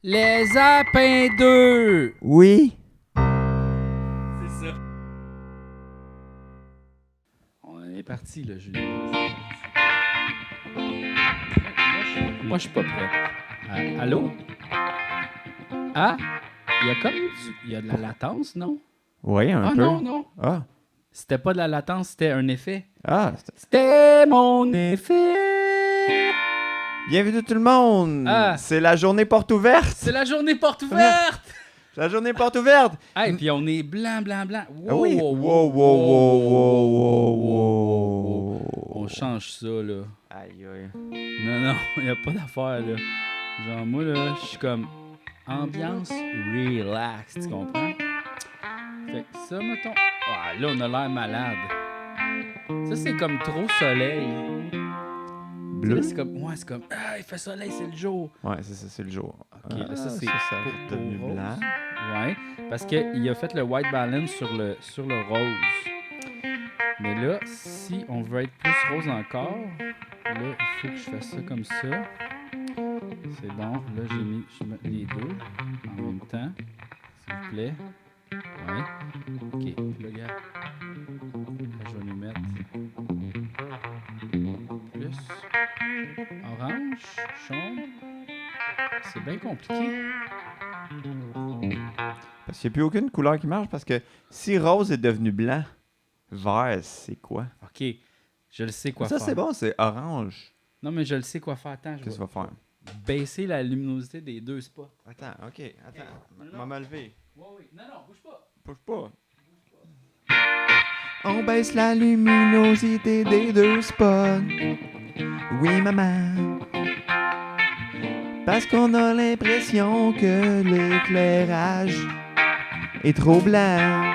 Les Apins 2! Oui. C'est ça. On est parti, là, Julien. Moi, je suis pas prêt. Allô? Ah? Il y a de la latence, non? Oui, un peu. Non. Ah. C'était pas de la latence, c'était un effet. Ah. C'était mon effet! Bienvenue tout le monde. Ah. C'est la journée porte ouverte. C'est la journée porte ouverte! C'est la journée porte ouverte. Ah, et puis on est blanc. Ah oui. Wow. On change ça, là. Aïe, aïe. Non, il a pas d'affaire, là. Genre, moi, là, je suis comme ambiance relax, tu comprends? Fait que ça, mettons... Ah, là, on a l'air malade. Ça, c'est comme trop soleil. Bleu. Là, c'est comme... Ouais, c'est comme... Ah, il fait soleil, c'est le jour. Ouais, c'est ça, c'est le jour. OK, là, ça, c'est ça pour devenu rose. blanc. Ouais, parce qu'il a fait le white balance sur le rose. Mais là, si on veut être plus rose encore, là, il faut que je fasse ça comme ça. C'est bon. Là, je mets les deux en même temps, s'il vous plaît. Ouais. OK. Puis là, regarde. Là, je vais nous mettre plus orange, jaune. C'est bien compliqué. Parce qu'il n'y a plus aucune couleur qui marche. Parce que si rose est devenu blanc, vert, c'est quoi? OK. Je le sais quoi Ça, faire. c'est bon, c'est orange. Non, mais je le sais quoi faire. Attends, je Qu'est-ce vais que tu vas faire? baisser la luminosité des deux spots. Attends. Non. On m'a levé. Oui. Non, bouge pas. Bouge pas. On baisse la luminosité des deux spots. Oui, maman. Parce qu'on a l'impression que l'éclairage est trop blanc.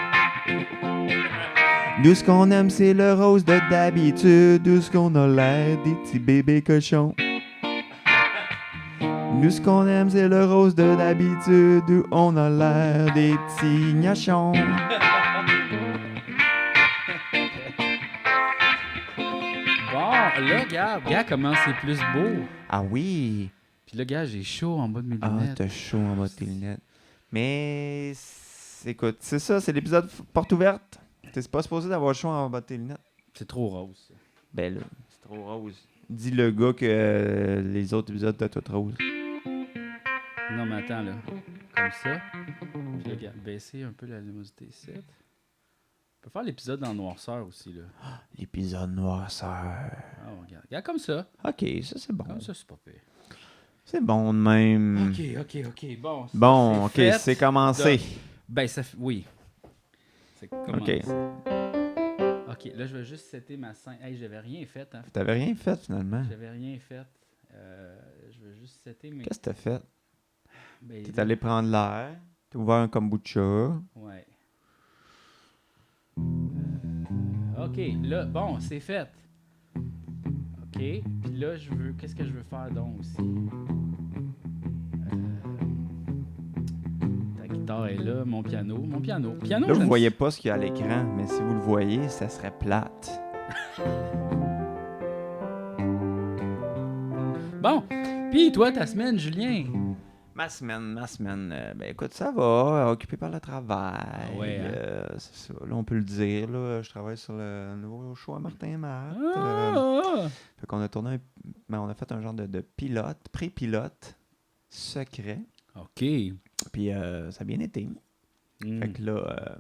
Nous, ce qu'on aime, c'est le rose de d'habitude. Nous, ce qu'on a l'air des petits bébés cochons. Nous, ce qu'on aime, c'est le rose de d'habitude. Où on a l'air des petits gnachons. Bon, là, regarde comment c'est plus beau. Ah oui! Puis là, regarde, j'ai chaud en bas de mes Ah, lunettes. t'as chaud en bas de tes lunettes. Mais, écoute, c'est ça, c'est l'épisode porte ouverte. T'es pas supposé d'avoir chaud en bas de tes lunettes. C'est trop rose. Ça. Ben là, c'est trop rose. Dis le gars que les autres épisodes, t'as tout rose. Non, mais attends, là. Comme ça. Puis là, regarde, baisser un peu la luminosité ici. On peut faire l'épisode en noirceur aussi, là. L'épisode noirceur. Ah, regarde. Regarde comme ça. Ok, ça c'est bon. Comme ça, c'est pas pire. C'est bon de même. OK. Bon, ça, Bon, ok, fait. c'est commencé. Ben, ça fait... Oui. C'est commencé. Ok. OK, là, je vais juste setter ma scène. Hey, j'avais rien fait, hein. T'avais rien fait finalement. J'avais rien fait. Je vais juste setter mes... Qu'est-ce que t'as fait? Ben, T'es allé prendre l'air. T'as ouvert un kombucha. Ouais. OK, là, bon, c'est fait. OK, puis là, qu'est-ce que je veux faire donc aussi? Ta guitare est là, mon piano. Piano, Là, vous j'aime voyez pas ce qu'il y a à l'écran, mais si vous le voyez, ça serait plate. Bon, puis toi, ta semaine, Julien? Ma semaine, ben écoute, ça va, occupé par le travail. Ah ouais, hein? C'est ça, là, on peut le dire, là, je travaille sur le nouveau show à Martin Matt. Fait qu'on a tourné on a fait un genre de pilote, pré-pilote, secret. OK. Puis ça a bien été. Fait que là,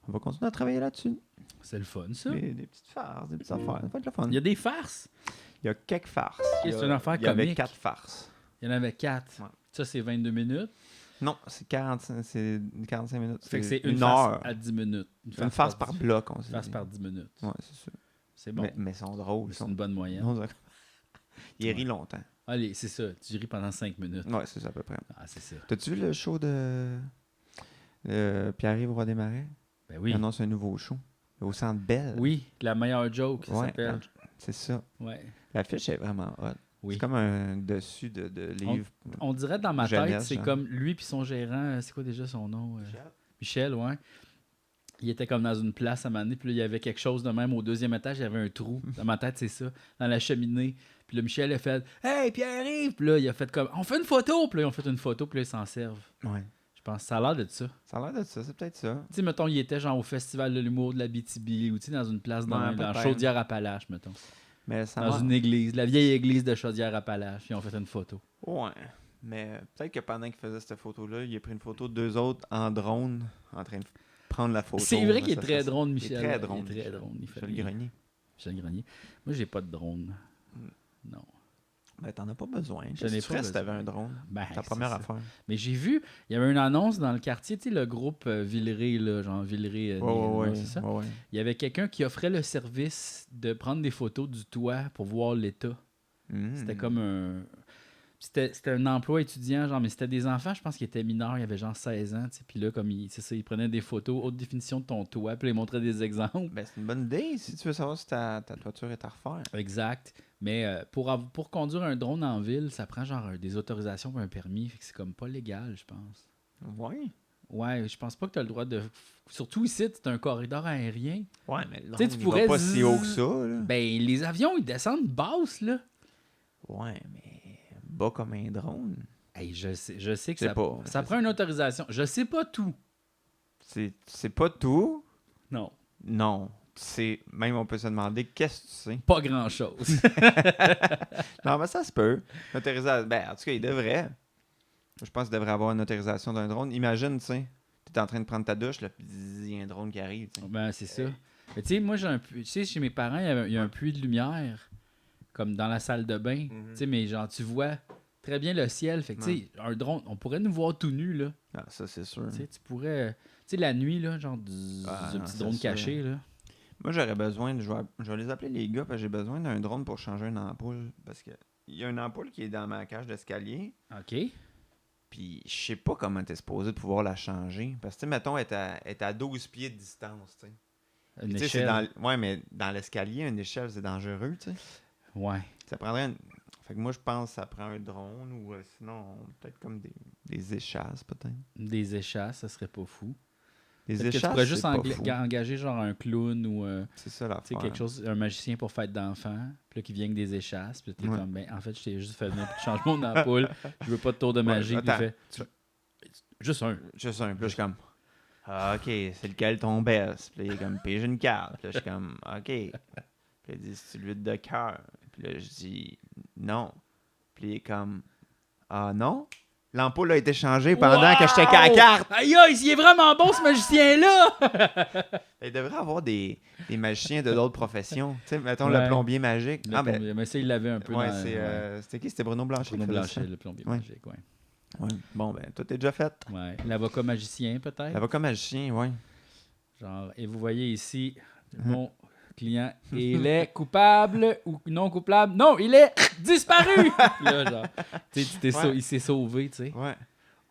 on va continuer à travailler là-dessus. C'est le fun, ça. Des petites farces, des petites affaires. Ça va être le fun. Il y a des farces? Il y a quelques farces. Ok, c'est une affaire Il y avait comique. 4 farces. Il y en avait 4. Ouais. Ça, c'est 22 minutes. Non, c'est 45 minutes. Fait que c'est une heure. farce à 10 minutes. Une farce par bloc, on Une s'est farce dit. par 10 minutes. Ouais, c'est ça. C'est bon. Mais ils sont drôles. C'est une bonne moyenne. Il rit longtemps. Allez, c'est ça. Tu ris pendant 5 minutes. Ouais, c'est ça à peu près. Ah, c'est ça. T'as-tu vu le show de Pierre-Yves Roy des Marais? Ben oui. Il annonce un nouveau show. Au Centre Bell. Oui, la meilleure joke, ça Ouais, s'appelle. c'est ça. Ouais. L'affiche est vraiment hot. Oui. C'est comme un dessus de livre. On dirait dans ma Jeunesse, tête, c'est genre. comme lui puis son gérant, c'est quoi déjà son nom? Michel, ouais. il était comme dans une place à un moment donné, puis là, il y avait quelque chose de même. Au 2e étage, il y avait un trou. Dans ma tête, c'est ça. Dans la cheminée. Puis là, Michel a fait « Hey, Pierre-Yves! » Puis là, il a fait comme « On fait une photo! » Puis là, ils ont fait une photo, puis là, ils s'en servent. Ouais. Je pense que ça a l'air de ça. Ça a l'air de ça, c'est peut-être ça. Tu sais, mettons, il était genre au Festival de l'humour de la BTB ou tu sais, dans une place dans peut-être. Chaudière-Appalaches, mettons. Mais ça Dans une église, la vieille église de Chaudière-Appalaches. Ils ont fait une photo. Ouais. Mais peut-être que pendant qu'il faisait cette photo-là, il a pris une photo de 2 autres en drone en train de prendre la photo. C'est vrai qu'il est très drôle, Michel. Il est très drôle. Il est très drôle. Il fait Michel Grenier. Michel Grenier. Moi, j'ai pas de drone. Non. Ben, t'en as pas besoin. Je n'ai Tu pas ferais si besoin. t'avais un drone. Ben, Ta c'est première ça. affaire. Mais j'ai vu, il y avait une annonce dans le quartier, tu sais, le groupe Villeray, là, genre Villeray. C'est ça? Ouais. Il y avait quelqu'un qui offrait le service de prendre des photos du toit pour voir l'état. C'était comme un... C'était un emploi étudiant, genre, mais c'était des enfants, je pense, qui étaient mineurs, il y avait genre 16 ans, tu sais, puis là, comme c'est ça, ils prenaient des photos, haute définition de ton toit, puis ils montraient des exemples. Ben, c'est une bonne idée si tu veux savoir si ta toiture est à refaire. Exact. Mais pour conduire un drone en ville, ça prend genre des autorisations pour un permis, fait que c'est comme pas légal, je pense. Ouais. Ouais, je pense pas que tu as le droit de... Surtout ici, c'est un corridor aérien. Ouais, mais le Tu sais, drone, tu il pourrais va pas si haut que ça. Là. Ben, les avions, ils descendent basse, là. Ouais, mais bas comme un drone. Hey, je sais que C'est ça, pas, ça c'est- prend une autorisation. Je sais pas tout. C'est pas tout. Non, Non. Même on peut se demander qu'est-ce que tu sais. pas grand-chose. Non, mais ça se peut. Autorisation. Ben, en tout cas, il devrait. Je pense qu'il devrait avoir une autorisation d'un drone. Imagine, tu sais, t'es en train de prendre ta douche, là, puis il y a un drone qui arrive. Tu sais. Ben, c'est ça. Mais tu sais, moi, j'ai un puits. Tu sais, chez mes parents, il y a un puits de lumière, comme dans la salle de bain. Tu sais, mais genre, tu vois très bien le ciel. Fait que, tu sais, un drone, on pourrait nous voir tout nus, là. Ah, ça, c'est sûr. Tu sais, tu pourrais... Tu sais, la nuit, là, genre, Ah, un non, petit c'est drone sûr. caché, là. Moi, j'aurais besoin, je vais les appeler les gars, parce que j'ai besoin d'un drone pour changer une ampoule. Parce que il y a une ampoule qui est dans ma cage d'escalier, OK. puis je sais pas comment t'es supposé de pouvoir la changer. Parce que, tu sais, mettons, elle est à 12 pieds de distance, tu sais. Une Tu sais, c'est échelle. ouais, mais dans l'escalier, une échelle, c'est dangereux, tu sais. Ouais. Ça prendrait une... Fait que moi, je pense que ça prend un drone, ou sinon, peut-être comme des échasses, peut-être. Des échasses, ça serait pas fou. Des Peut-être que tu échasses, pourrais juste c'est pas fou. engager genre un clown ou C'est ça tu sais, l'affaire. quelque chose, un magicien pour fête d'enfant, puis là qui vient avec des échasses, puis là, t'es Ouais. comme ben en fait je t'ai juste fait venir pour que tu changes mon ampoule, je veux pas de tour de magie, puis il attends. fait juste un. Juste un. Puis là, je suis comme, ah, OK, c'est lequel ton best? Puis là, il est comme, puis j'ai une carte. Puis là, je suis comme, OK. Puis là, il dit, c'est l'huile de cœur. Puis là, je dis, non. Puis il est comme, ah, non? L'ampoule a été changée pendant que je checkais la carte. Aïe aïe, il est vraiment bon ce magicien là. Il devrait avoir des magiciens de d'autres professions. Tu sais, mettons Ouais. le plombier magique. Mais ça il l'avait un peu Ouais, dans c'était qui? C'était Bruno Blanchet. Bruno qui faisait Blanchet, le plombier Ouais. magique, ouais. ça? Ouais. Bon, ben, tout est déjà fait. Ouais, l'avocat magicien peut-être. L'avocat magicien, ouais. Genre et vous voyez ici mon client, il est coupable ou non coupable? Non, il est disparu! Là, genre, tu sais, Ouais. il s'est sauvé, tu sais. Ouais.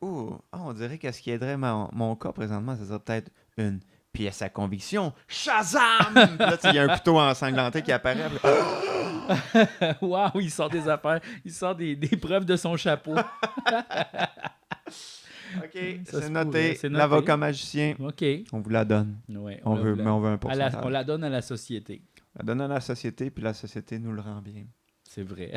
Ouh, on dirait que ce qui aiderait mon cas présentement, ce serait peut-être une pièce à conviction. Shazam! Puis là, tu sais, il y a un couteau ensanglanté qui apparaît. Puis là, Waouh, il sort des affaires, il sort des preuves de son chapeau. OK, Ça c'est se noté. pourrait, c'est noté. L'avocat magicien, OK. on vous la donne. Ouais, On veut, mais on veut un on pourcentage. la donne à la société. On la donne à la société, puis la société nous le rend bien. C'est vrai.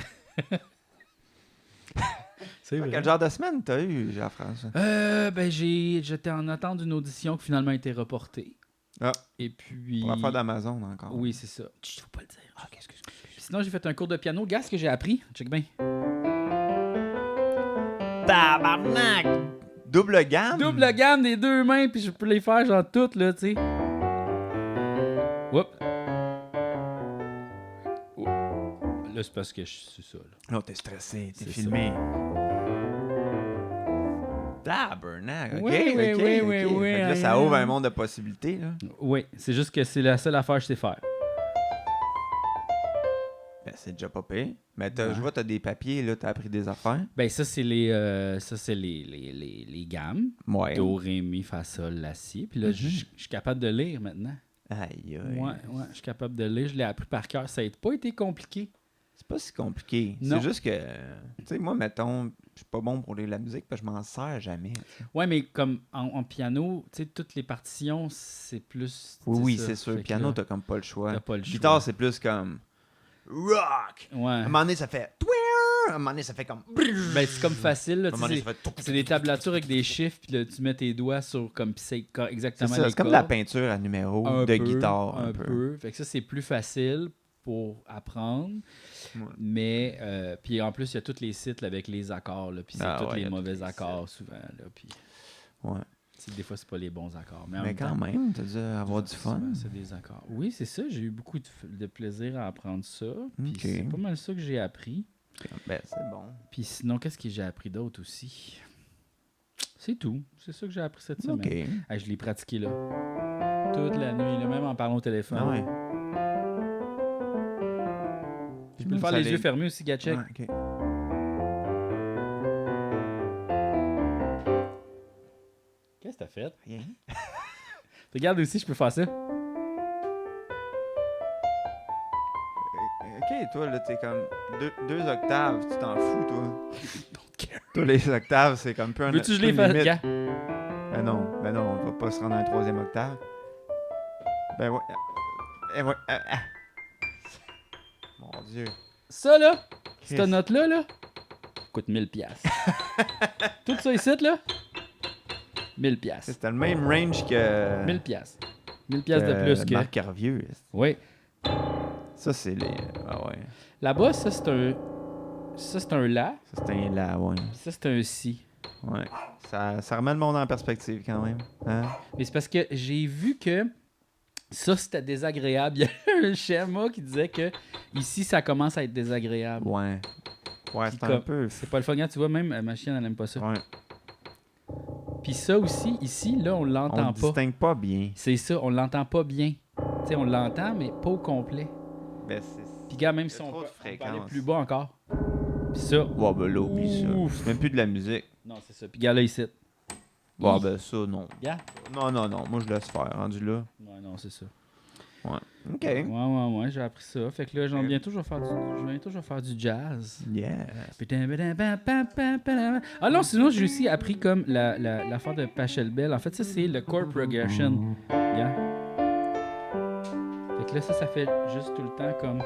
C'est vrai. Quel genre de semaine t'as eu, Jean-François? Ben j'étais en attente d'une audition qui finalement a été reportée. Ah. Et puis... Pour l'affaire d'Amazon encore. Oui, c'est ça. Chut, faut pas le dire. Puis sinon, j'ai fait un cours de piano. Gars, ce que j'ai appris. Check bien. Tabarnak! Double gamme? Double gamme des deux mains, puis je peux les faire genre toutes, là, tu sais. Oups. Là, c'est parce que je suis ça, là. Non, t'es stressé, t'es C'est filmé. Tabarnak, ok, Oui, oui, ok, oui, ok. oui, oui, Fait que là, ça ouvre un monde de possibilités, là. Oui, c'est juste que c'est la seule affaire que je sais faire. Ben, c'est déjà pas pire. Mais Ouais. je vois, t'as des papiers, là, t'as appris des affaires. Ben, ça, c'est les gammes. Ouais. Do, ré, mi, fa, sol, la, si. Puis là, je suis capable de lire maintenant. Aïe, aïe. Ouais, je suis capable de lire. Je l'ai appris par cœur. Ça n'a pas été compliqué. C'est pas si compliqué. Non. C'est juste que, tu sais, moi, mettons, je suis pas bon pour lire la musique parce que je m'en sers jamais. T'sais. Ouais, mais comme en piano, tu sais, toutes les partitions, c'est plus... Oui, ça. c'est sûr. Fait Le que piano, là, t'as comme pas le choix. t'as pas le Guitare, choix. c'est plus comme rock. À Ouais. un moment donné, ça fait... À un moment donné, ça fait comme... Ben, c'est comme facile, là. À un Tu moment donné, sais, ça fait... c'est des tablatures avec des chiffres, puis là, tu mets tes doigts sur comme, pis c'est C'est exactement ça, les c'est comme de la cordes. peinture à numéro Un de peu, guitare. un peu. Fait que ça, c'est plus facile pour apprendre. Ouais. Mais, puis en plus, il y a tous les sites là, avec les accords, là, puis c'est Ah tous ouais, il y les a tous mauvais les accords souvent, là, puis Ouais. des fois, c'est pas les bons accords. Mais, en Mais même quand temps, même, t'as dû avoir du fun. souvent, c'est des accords. Oui, c'est ça. J'ai eu beaucoup de plaisir à apprendre ça. Puis Ok. c'est pas mal ça que j'ai appris. Ben, c'est bon. Puis sinon, qu'est-ce que j'ai appris d'autre aussi? C'est tout. C'est ça que j'ai appris cette semaine. OK. Ah, je l'ai pratiqué là. Toute la nuit, là, même en parlant au téléphone. Ah ouais. Je peux le faire les yeux fermés aussi, Gatchek. Ouais, OK. Qu'est-ce que t'as fait? Rien. Regarde aussi, je peux faire ça. OK, toi, là, t'es comme deux octaves. Tu t'en fous, toi. Don't care. Toi, les octaves, c'est comme peu un Veux-tu que je peu les une fasse? limite. Gars. Ben non, on va pas se rendre à un troisième octave. Ben ouais. Ouais. Mon Dieu. Ça, là, cette Christ. note-là, là, coûte 1000$. Tout ça ici, là, 1000$. C'était le même range que... 1000$. 1000$ de plus que... Marc Hervieux. Oui. Ça, c'est les... Ah ouais. Là-bas, ça, c'est un... Ça, c'est un La. Ça, c'est un là, ouais. Puis ça, c'est un Si. Ouais. Ça remet le monde en perspective, quand même. Hein? Mais c'est parce que j'ai vu que ça, c'était désagréable. Il y a un schéma qui disait que ici, ça commence à être désagréable. Ouais. Ouais, Puis c'est un comme- peu... C'est pas le fun. Regarde, tu vois, même ma chienne, elle aime pas ça. Ouais. Puis ça aussi, ici, là, on On l'entend le pas. distingue pas bien. C'est ça, on l'entend pas bien. Tu sais, on l'entend, mais pas au complet. Ben, c'est... Puis gars, même Il y a si on trop peut, de on peut aller fréquences. plus bas encore. Puis ça, Ouais, ben là, oublie ça. Ouf. C'est même plus de la musique. non, c'est ça. Puis gars, là, ici. Ouais, ben ça, non. Gars? Non. Moi, je laisse faire. Rendu là. Ouais, non, c'est ça. Ouais. OK. Ouais, j'ai appris ça. Fait que là, bientôt, je vais faire du jazz. Yeah. Ah non, sinon, j'ai aussi appris comme l'affaire de Pachelbel. En fait, ça, c'est le chord progression. Yeah. Fait que là, ça fait juste tout le temps comme...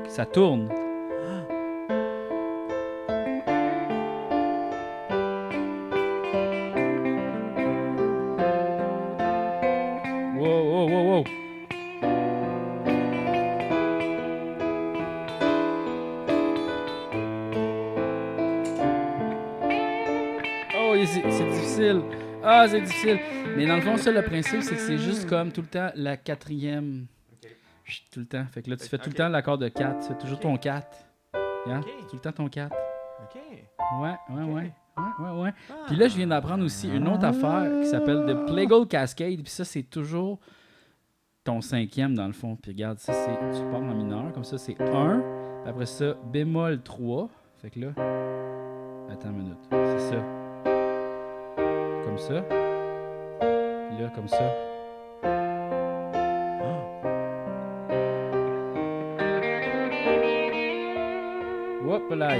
Ça tourne. Wow. Oh, c'est difficile. Ah, c'est difficile. Mais dans le fond, ça, le principe, c'est que c'est juste comme tout le temps la quatrième. Chut, tout le temps. Fait que là, tu fais tout le temps l'accord de 4. Tu fais toujours ton 4. Yeah? Ok. Tout le temps ton 4. OK. Ouais. Puis là, je viens d'apprendre aussi une autre affaire qui s'appelle The Plagal Cascade. Puis ça, c'est toujours ton cinquième dans le fond. Puis regarde, ça, c'est tu pars en mineur. Comme ça, c'est 1. Puis après ça, bémol 3. Fait que là, attends une minute. C'est ça. Comme ça. Puis là, comme ça. Hop là.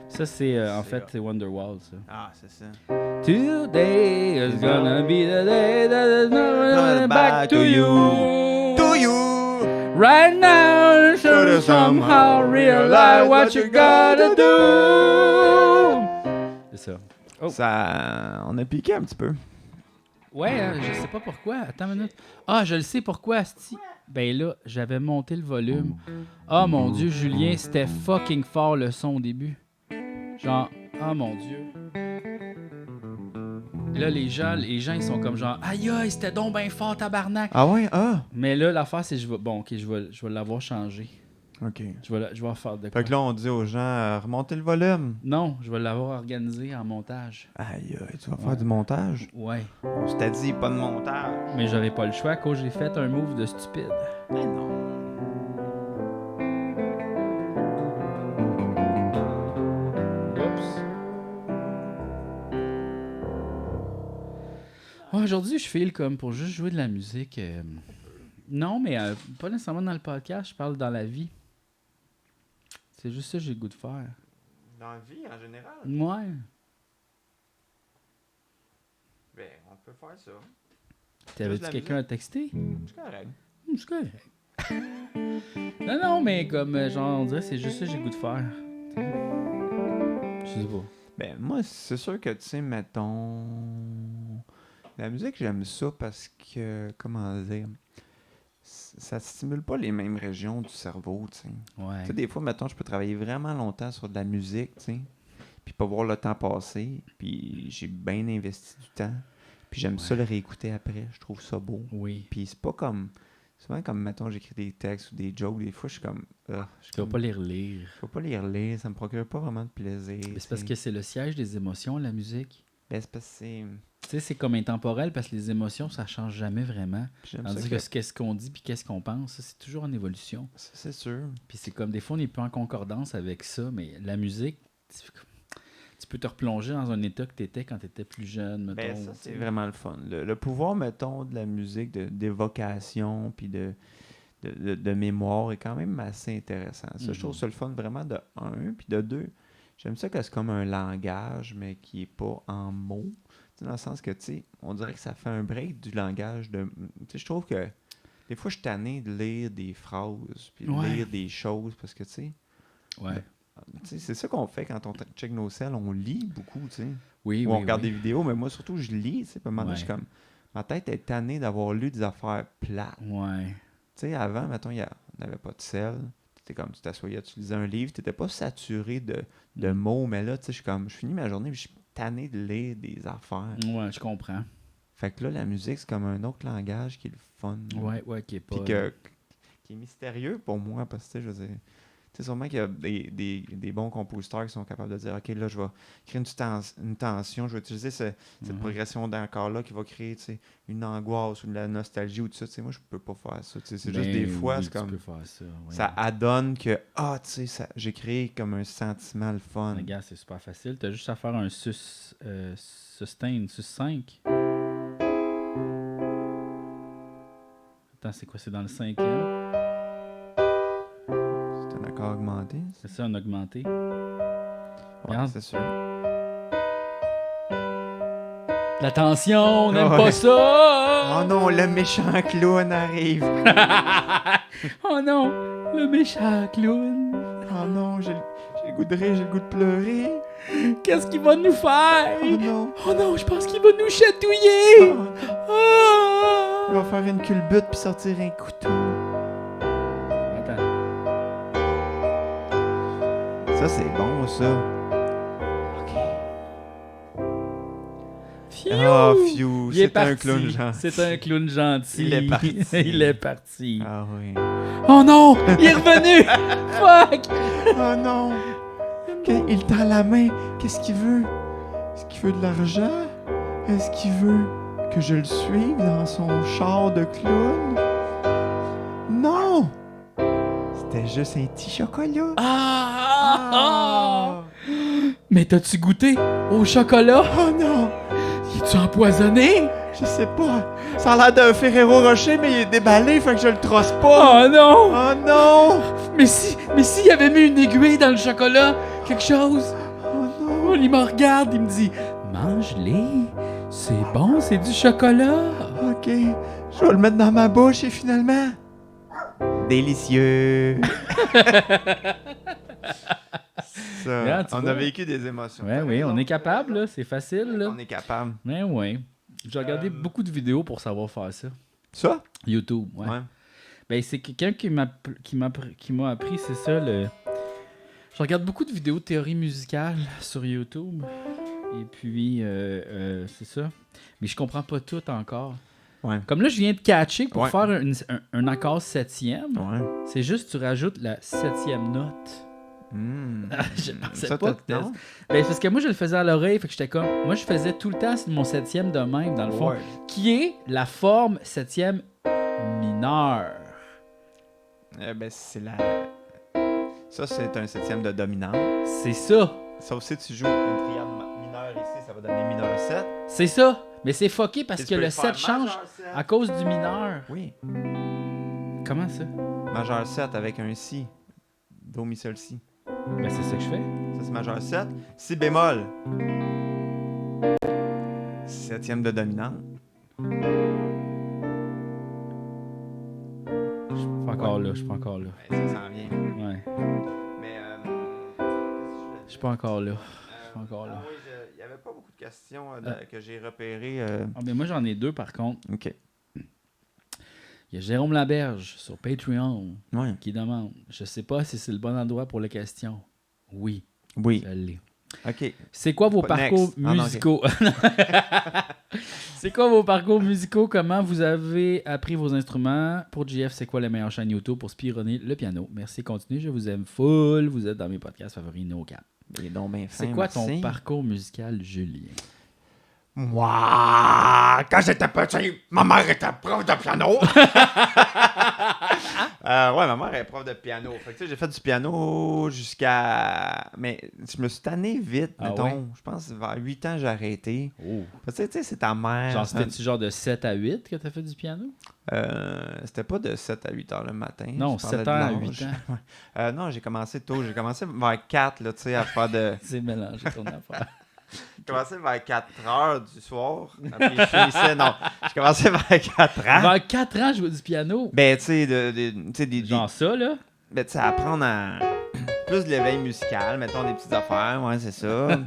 Ça, c'est en fait, c'est Wonderwall, ça. Ah, c'est ça. Today is gonna be the day that is not gonna back to you. To you! Right now, you should somehow realize what you gotta do. C'est ça. Oh. Ça... On a piqué un petit peu. Ouais, je sais pas pourquoi. Attends une minute. Ah, je le sais pourquoi, asti. Ben là, j'avais monté le volume. Ah, mon Dieu, Julien, c'était fucking fort le son au début. Genre, ah, mon Dieu. Là, les gens, ils sont comme genre, aïe, aïe, c'était donc ben fort, tabarnak. Ah ouais? Ah! Mais là, l'affaire, c'est que je vais l'avoir changé. OK. Je vais en faire de quoi. Fait que là, on dit aux gens, remontez le volume. Non, je vais l'avoir organisé en montage. Aïe, tu vas faire du montage? Ouais. On s'était dit, pas de montage. Mais j'aurais pas le choix à cause j'ai fait un move de stupide. Mais non. Oups. Ouais, aujourd'hui, je file comme pour juste jouer de la musique. Non, mais pas nécessairement dans le podcast, je parle dans la vie. C'est juste ça que j'ai le goût de faire. Dans la vie, en général? Ouais. Ben, on peut faire ça. T'avais-tu la quelqu'un à texter? C'est correct. C'est correct. Non, mais comme, genre, on dirait que c'est juste ça que j'ai le goût de faire. Je sais pas. Ben, moi, c'est sûr que, tu sais, mettons... La musique, j'aime ça parce que, comment dire... Ça stimule pas les mêmes régions du cerveau, tu sais. Ouais. Tu sais, des fois, mettons, je peux travailler vraiment longtemps sur de la musique, tu sais, puis pas voir le temps passer, puis j'ai bien investi du temps, puis j'aime ça le réécouter après, je trouve ça beau. Oui. Puis c'est pas comme... Souvent, comme, mettons, j'écris des textes ou des jokes, des fois, je suis comme... Tu vas pas les relire. Je vais pas les relire, ça me procure pas vraiment de plaisir. Mais c'est parce que c'est le siège des émotions, la musique. Ben, c'est parce que c'est... Tu sais, c'est comme intemporel parce que les émotions, ça change jamais vraiment. Puis j'aime Tandis ça que qu'est-ce qu'on dit puis qu'est-ce qu'on pense, ça, c'est toujours en évolution. Ça, c'est sûr. Puis c'est comme des fois, on n'est pas en concordance avec ça, mais la musique, tu peux te replonger dans un état que tu étais quand tu étais plus jeune, mettons. Ben, ça, c'est vraiment le fun. Le pouvoir, mettons, de la musique, d'évocation, puis de mémoire est quand même assez intéressant. Ça, je trouve ça le fun vraiment de un, puis de deux. J'aime ça que c'est comme un langage, mais qui est pas en mots. T'sais, dans le sens que, tu sais, on dirait que ça fait un break du langage de... Tu sais, je trouve que des fois, je suis tanné de lire des phrases, puis de lire des choses, parce que, tu sais... Ouais. C'est ça qu'on fait quand on check nos selles, on lit beaucoup, tu sais. Oui, Ou oui, on regarde oui. des vidéos, mais moi, surtout, je lis, tu sais. Puis à un moment donné, je suis comme... Ma tête est tannée d'avoir lu des affaires plates. Ouais. Tu sais, avant, mettons, on n'avait pas de sel. C'était comme, tu t'assoyais, tu lisais un livre, tu n'étais pas saturé de mots, mais là, tu sais, je finis ma journée, puis je suis tanné de lire des affaires. Ouais, je comprends. Fait que là, la musique, c'est comme un autre langage qui est le fun. Ouais, qui est pas... Puis qui est mystérieux pour moi, parce que, tu sais, je veux dire... Tu sais, sûrement qu'il y a des bons compositeurs qui sont capables de dire, OK, là, je vais créer une tension, je vais utiliser cette progression d'accords-là qui va créer, tu sais, une angoisse ou de la nostalgie ou tout ça. Tu sais, moi, je peux pas faire ça. Tu sais, c'est juste des fois, c'est comme... Tu peux faire ça, ouais. Ça adonne que, tu sais, j'ai créé comme un sentiment le fun. Regarde, c'est super facile. T'as juste à faire un sustain, sus 5. Attends, c'est quoi? C'est dans le 5e? C'est un accord augmenté. C'est ça, un augmenté. Ouais, Regarde. c'est sûr. L'attention, on n'aime Ouais. pas ça! Oh non, le méchant clown arrive. Oh non, le méchant clown. Oh non, j'ai le goût de rire, j'ai le goût de pleurer. Qu'est-ce qu'il va nous faire? Oh non. Oh non, je pense qu'il va nous chatouiller! Oh, il Ah! va faire une culbute puis sortir un couteau. Attends. Ça, c'est bon, ça. Phew! Ah, phew, Il est c'est un parti. clown gentil. C'est un clown gentil. Il est parti. Il est parti. Ah oui. Oh non! Il est revenu! Fuck! Oh non. Il tend la main. Qu'est-ce qu'il veut? Est-ce qu'il veut de l'argent? Est-ce qu'il veut que je le suive dans son char de clown? Non! C'était juste un petit chocolat. Ah! Mais t'as-tu goûté au chocolat? Oh non! Es-tu empoisonné? Je sais pas. Ça a l'air d'un Ferrero Rocher, mais il est déballé, fait que je le trosse pas. Oh non! Oh non! Mais s'il avait mis une aiguille dans le chocolat, quelque chose. Oh non! Oh, il me regarde, il me dit mange-les, c'est bon, c'est du chocolat. Ok, je vais le mettre dans ma bouche et finalement... Délicieux! Ça, Regarde, tu on vois. a vécu des émotions. Ouais, oui, on est capable, là, c'est facile. Là. On est capable. Mais ouais. J'ai regardé beaucoup de vidéos pour savoir faire ça. Ça? YouTube, ouais. Ben, c'est quelqu'un qui m'a appris, c'est ça, le... Je regarde beaucoup de vidéos de théorie musicale sur YouTube. Et puis, c'est ça. Mais je comprends pas tout encore. Ouais. Comme là, je viens de catcher pour Ouais. faire un accord septième. Ouais. C'est juste tu rajoutes la septième note. Je pensais Ça, pas que non? Ben, parce que moi, je le faisais à l'oreille, fait que j'étais comme... Moi, je faisais tout le temps mon septième de même, dans le fond, Ouais. qui est la forme septième mineure. Ben, c'est la... Ça, c'est un septième de dominante. C'est ça. Sauf si tu joues une triade mineure ici, ça va donner mineur 7. C'est ça. Mais c'est fucké parce Et tu que peux le faire 7 change majeur 7. à cause du mineur. Oui. Comment ça? Majeur 7 avec un si. Do, mi, sol, si. Ben, c'est ça que je fais. Ça, c'est majeur 7. Si bémol. Septième de dominante. Je suis pas encore là, je suis pas encore là. Ben, ça s'en vient. Ouais. Mais, Je suis pas encore là. Je suis pas encore là. oui, il n'y avait pas beaucoup de questions que j'ai repérées. Ah, mais moi, j'en ai deux, par contre. OK. Il y a Jérôme Laberge sur Patreon Ouais. qui demande « Je sais pas si c'est le bon endroit pour les questions. » Oui, Oui. je l'ai. OK. C'est quoi vos Pas parcours next. Ah, non, ok. musicaux? C'est quoi vos parcours musicaux? Comment vous avez appris vos instruments? Pour JF, c'est quoi la meilleure chaîne YouTube pour spironner le piano? Merci, continuez. Je vous aime full. Vous êtes dans mes podcasts favoris, no cap. Il est donc bien fin, C'est quoi ton merci. parcours musical, Julien? Moi, quand j'étais petit, ma mère était prof de piano. Ouais, ma mère est prof de piano. Fait que, tu sais, j'ai fait du piano jusqu'à... Mais je me suis tanné vite, Ah mettons. ouais? Je pense vers 8 ans, j'ai arrêté. Oh. Parce que, tu sais, c'est ta mère. Genre, ça- c'était-tu genre de 7 à 8 que t'as fait du piano? C'était pas de 7 à 8 heures le matin. Non, Je parlais 7 de ans à l'âge. 8 ans. Non, j'ai commencé tôt. J'ai commencé vers 4, là, tu sais, à faire de... C'est mélangé ton affaire. J'ai commencé vers 4 heures du soir. Après, je finissais... Non, j'ai commencé vers 4 ans. Vers 4 ans, je jouais du piano. Ben, tu sais, tu sais, Genre ça, là. ben, tu sais, apprendre à... Plus de l'éveil musical, mettons des petites affaires, ouais, c'est ça.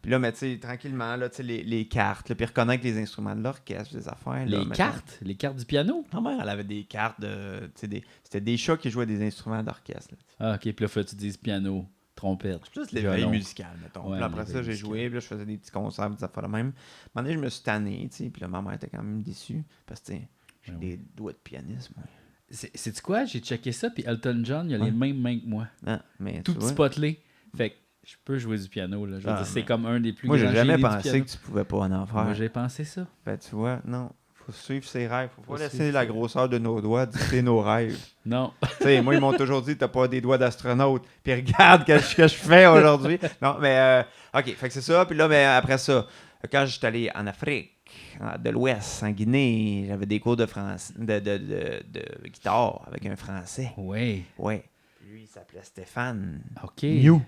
Puis là, mais tu sais, tranquillement, là, tu sais, les cartes, là, puis reconnaître les instruments de l'orchestre, des affaires. là, mettons. Les cartes du piano. Ma mère, elle avait des cartes de... Tu sais, c'était des chats qui jouaient des instruments d'orchestre. là. Ah, ok, puis là, faut que tu dises piano, trompette. C'est plus l'éveil violon. musical, mettons. Ouais, Puis après l'éveil ça, j'ai musical. joué, puis là, je faisais des petits concerts, des affaires de même. À un moment donné, je me suis tanné, tu sais, puis là, ma mère était quand même déçue, parce que, tu sais, j'ai Ben des doigts de pianiste, moi. C'est-tu quoi? J'ai checké ça, puis Elton John, il a Ouais. les mêmes mains que moi. Ah, mais Tout tu petit vois. potelé. Fait que je peux jouer du piano, là. Je veux Ah, dire, c'est mais- comme un des plus Moi, grands j'ai jamais génies du pensé piano. que tu pouvais pas en faire. Moi, j'ai pensé ça. Ben, tu vois, non. Faut suivre ses rêves. Faut pas laisser suivre la ses- grosseur de nos doigts dicter nos rêves. Non. Tu sais, moi, ils m'ont toujours dit, t'as pas des doigts d'astronaute. Puis regarde ce que je fais aujourd'hui. Non, mais, OK, fait que c'est ça. Puis là, ben, après ça, quand j'étais allé en Afrique, de l'Ouest, en Guinée, j'avais des cours de français, de guitare avec un Français. Ouais. Ouais. Lui, il s'appelait Stéphane. OK. New.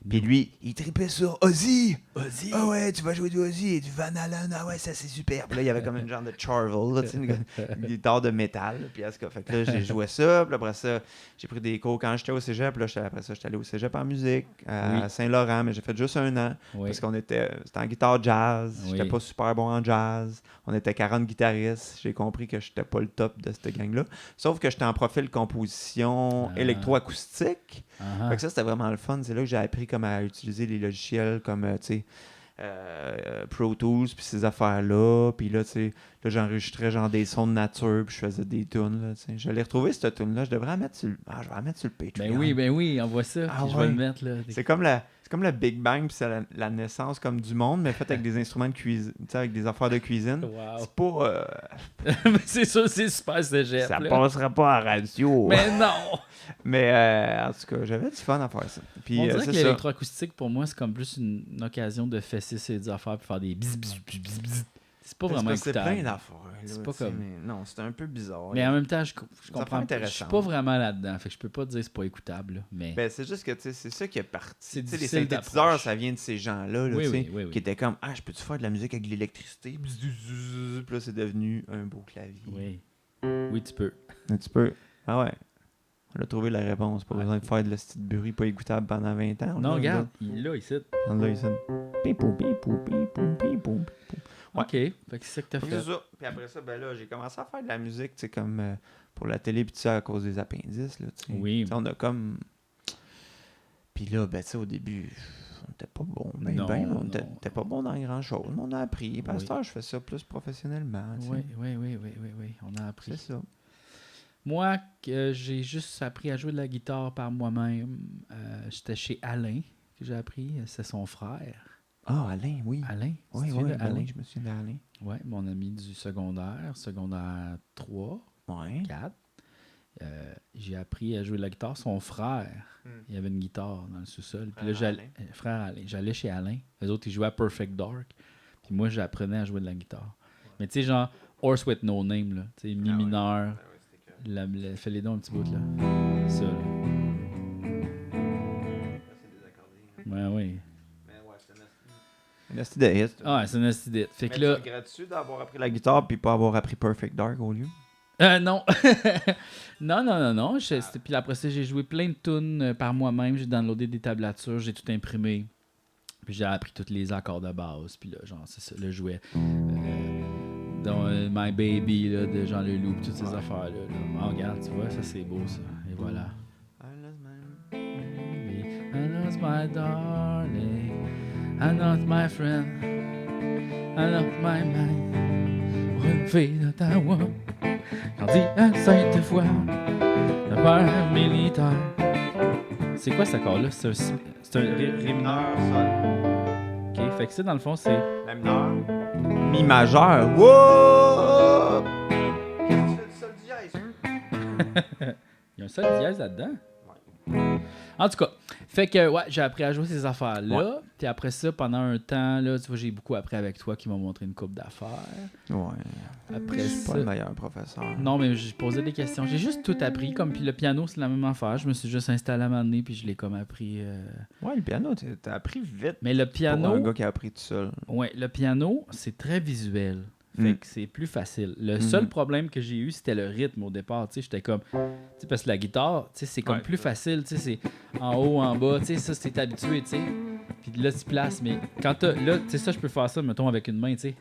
Puis lui, il tripait sur Ozzy. Ozzy. Ah ouais, tu vas jouer du Ozzy et du Van Halen. Ah ouais, ça c'est super. Puis là, il y avait comme une genre de Charvel, là, tu sais, une guitare de métal. Puis en tout cas, fait que là, j'ai joué ça. Puis après ça, j'ai pris des cours quand j'étais au cégep. Puis là, après ça, j'étais allé au cégep en musique à Oui. Saint-Laurent, mais j'ai fait juste 1 an. Oui. Parce qu'on c'était en guitare jazz. Oui. J'étais pas super bon en jazz. On était 40 guitaristes. J'ai compris que j'étais pas le top de cette gang-là. Sauf que j'étais en profil composition Ah. électroacoustique. Ah, Fait que ça, c'était vraiment le fun. C'est là que j'ai appris comme à utiliser les logiciels comme, tu sais, Pro Tools, puis ces affaires-là. Puis là, tu sais, là, j'enregistrais genre des sons de nature, puis je faisais des tunes, là, tu sais. Je l'ai retrouvé, cette tune-là. Je devrais la mettre sur le... Ah, je vais la mettre sur le Patreon. ben oui, envoie ça. Ah puis je vais le ouais. mettre, là. C'est comme le Big Bang, puis c'est la naissance comme du monde, mais fait avec des instruments de cuisine, tu sais, avec des affaires de cuisine. Wow. C'est pas... Mais c'est sûr, c'est super cégep, ça là. passera pas à radio. Mais non! Mais en tout cas, j'avais du fun à faire ça. Puis On dirait c'est que ça. l'électroacoustique, pour moi, c'est comme plus une occasion de fesser ses affaires puis faire des bis, bis, bis, bis, bis. C'est pas vraiment C'est plein écoutable. d'affaires. C'est là, pas tu sais, comme- mais non, c'était un peu bizarre. Mais là. en même temps, je affaires comprends pas. Je suis intéressantes. pas vraiment là-dedans. Fait que je peux pas te dire que c'est pas écoutable. Là, mais Ben, c'est juste que tu sais, c'est ça qui est parti. C'est Tu sais, les difficile synthétiseurs, d'approche. ça vient de ces gens-là, là, Oui, tu sais, oui, oui, oui. qui étaient comme ah, je peux-tu faire de la musique avec de l'électricité? Puis là, c'est devenu un beau clavier. oui. Oui, tu peux. Un petit peu. Ah ouais. On a trouvé la réponse. Pas Ouais. besoin de faire de la petite bruit pas écoutable pendant 20 ans. Non, regarde, il est là, ici. On l'a ici. Pipou, pipou, pipou, pipou. Ouais. OK. Fait que c'est ça que t'as Fait que fait. c'est ça. Puis après ça, ben là, j'ai commencé à faire de la musique, tu sais, comme pour la télé, puis tout ça, à cause des appendices, là, tu sais. Oui. Tu sais, on a comme... Puis là, ben, tu sais, au début, on était pas bon. Non, On non. était pas bon dans grand-chose. Mais on a appris. Pasteur, Oui. je fais ça plus professionnellement. tu sais. Oui. On a appris. C'est ça. Moi, que j'ai juste appris à jouer de la guitare par moi-même. J'étais chez Alain que j'ai appris. C'est son frère. Ah, Alain, oui. Alain. Oui, tu oui, de ben Alain? oui, je me souviens d'Alain. Oui, mon ami du secondaire 3, Ouais. 4. J'ai appris à jouer de la guitare. Son frère, il avait une guitare dans le sous-sol. Puis là, Frère Alain. frère Alain. J'allais chez Alain. Les autres, ils jouaient à Perfect Dark. Puis moi, j'apprenais à jouer de la guitare. Mais tu sais, genre, Horse with No Name, là. Tu sais, mi mineur. Fais les dons un petit bout, là. Ça, là. Ouais, oui. Un esti de hit. Ah, ouais, c'est une idée. Fait Mais que là. tu regrettes-tu d'avoir appris la guitare puis pas avoir appris Perfect Dark au lieu? Non. non. Puis après ça, j'ai joué plein de tunes par moi-même. J'ai downloadé des tablatures, j'ai tout imprimé. Puis j'ai appris tous les accords de base. Puis là, genre, c'est ça, le jouet. Dans My Baby, là, de Jean Leloup, toutes ces affaires-là. Là. Oh, regarde, tu vois, ça c'est beau, ça. Et voilà. I lost my darling. I lost my friend. I lost my mind. Pour une fille d'Ottawa. Grandi à Sainte-Foy. Le père militaire. C'est quoi cet accord-là? C'est un ré mineur. Sol. Ok, fait que ça, dans le fond, c'est. La mineur. Mi majeur. Wouh! Qu'est-ce que tu fais du sol dièse? Il y a un sol dièse là-dedans. En tout cas, fait que ouais, j'ai appris à jouer ces affaires-là. Puis après ça, pendant un temps, là, tu vois, j'ai beaucoup appris avec toi qui m'a montré une couple d'affaires. Ouais. Après Je suis ça. pas le meilleur professeur. Non, mais je posais des questions. J'ai juste tout appris. Comme puis le piano, c'est la même affaire. Je me suis juste installé à un moment donné, puis je l'ai comme appris. Ouais, le piano, t'as appris vite. Mais le Pour piano. un gars qui a appris tout seul. Ouais, le piano, c'est très visuel. Fait que c'est plus facile. Le seul problème que j'ai eu, c'était le rythme au départ. Tu sais, j'étais comme. Tu sais, parce que la guitare, tu sais, c'est comme plus facile. Tu sais, c'est en haut, en bas. Tu sais, ça, c'est habitué, tu sais. Puis là, tu places. Mais quand t'as. Là, tu sais, ça, je peux faire ça, mettons, avec une main, tu sais.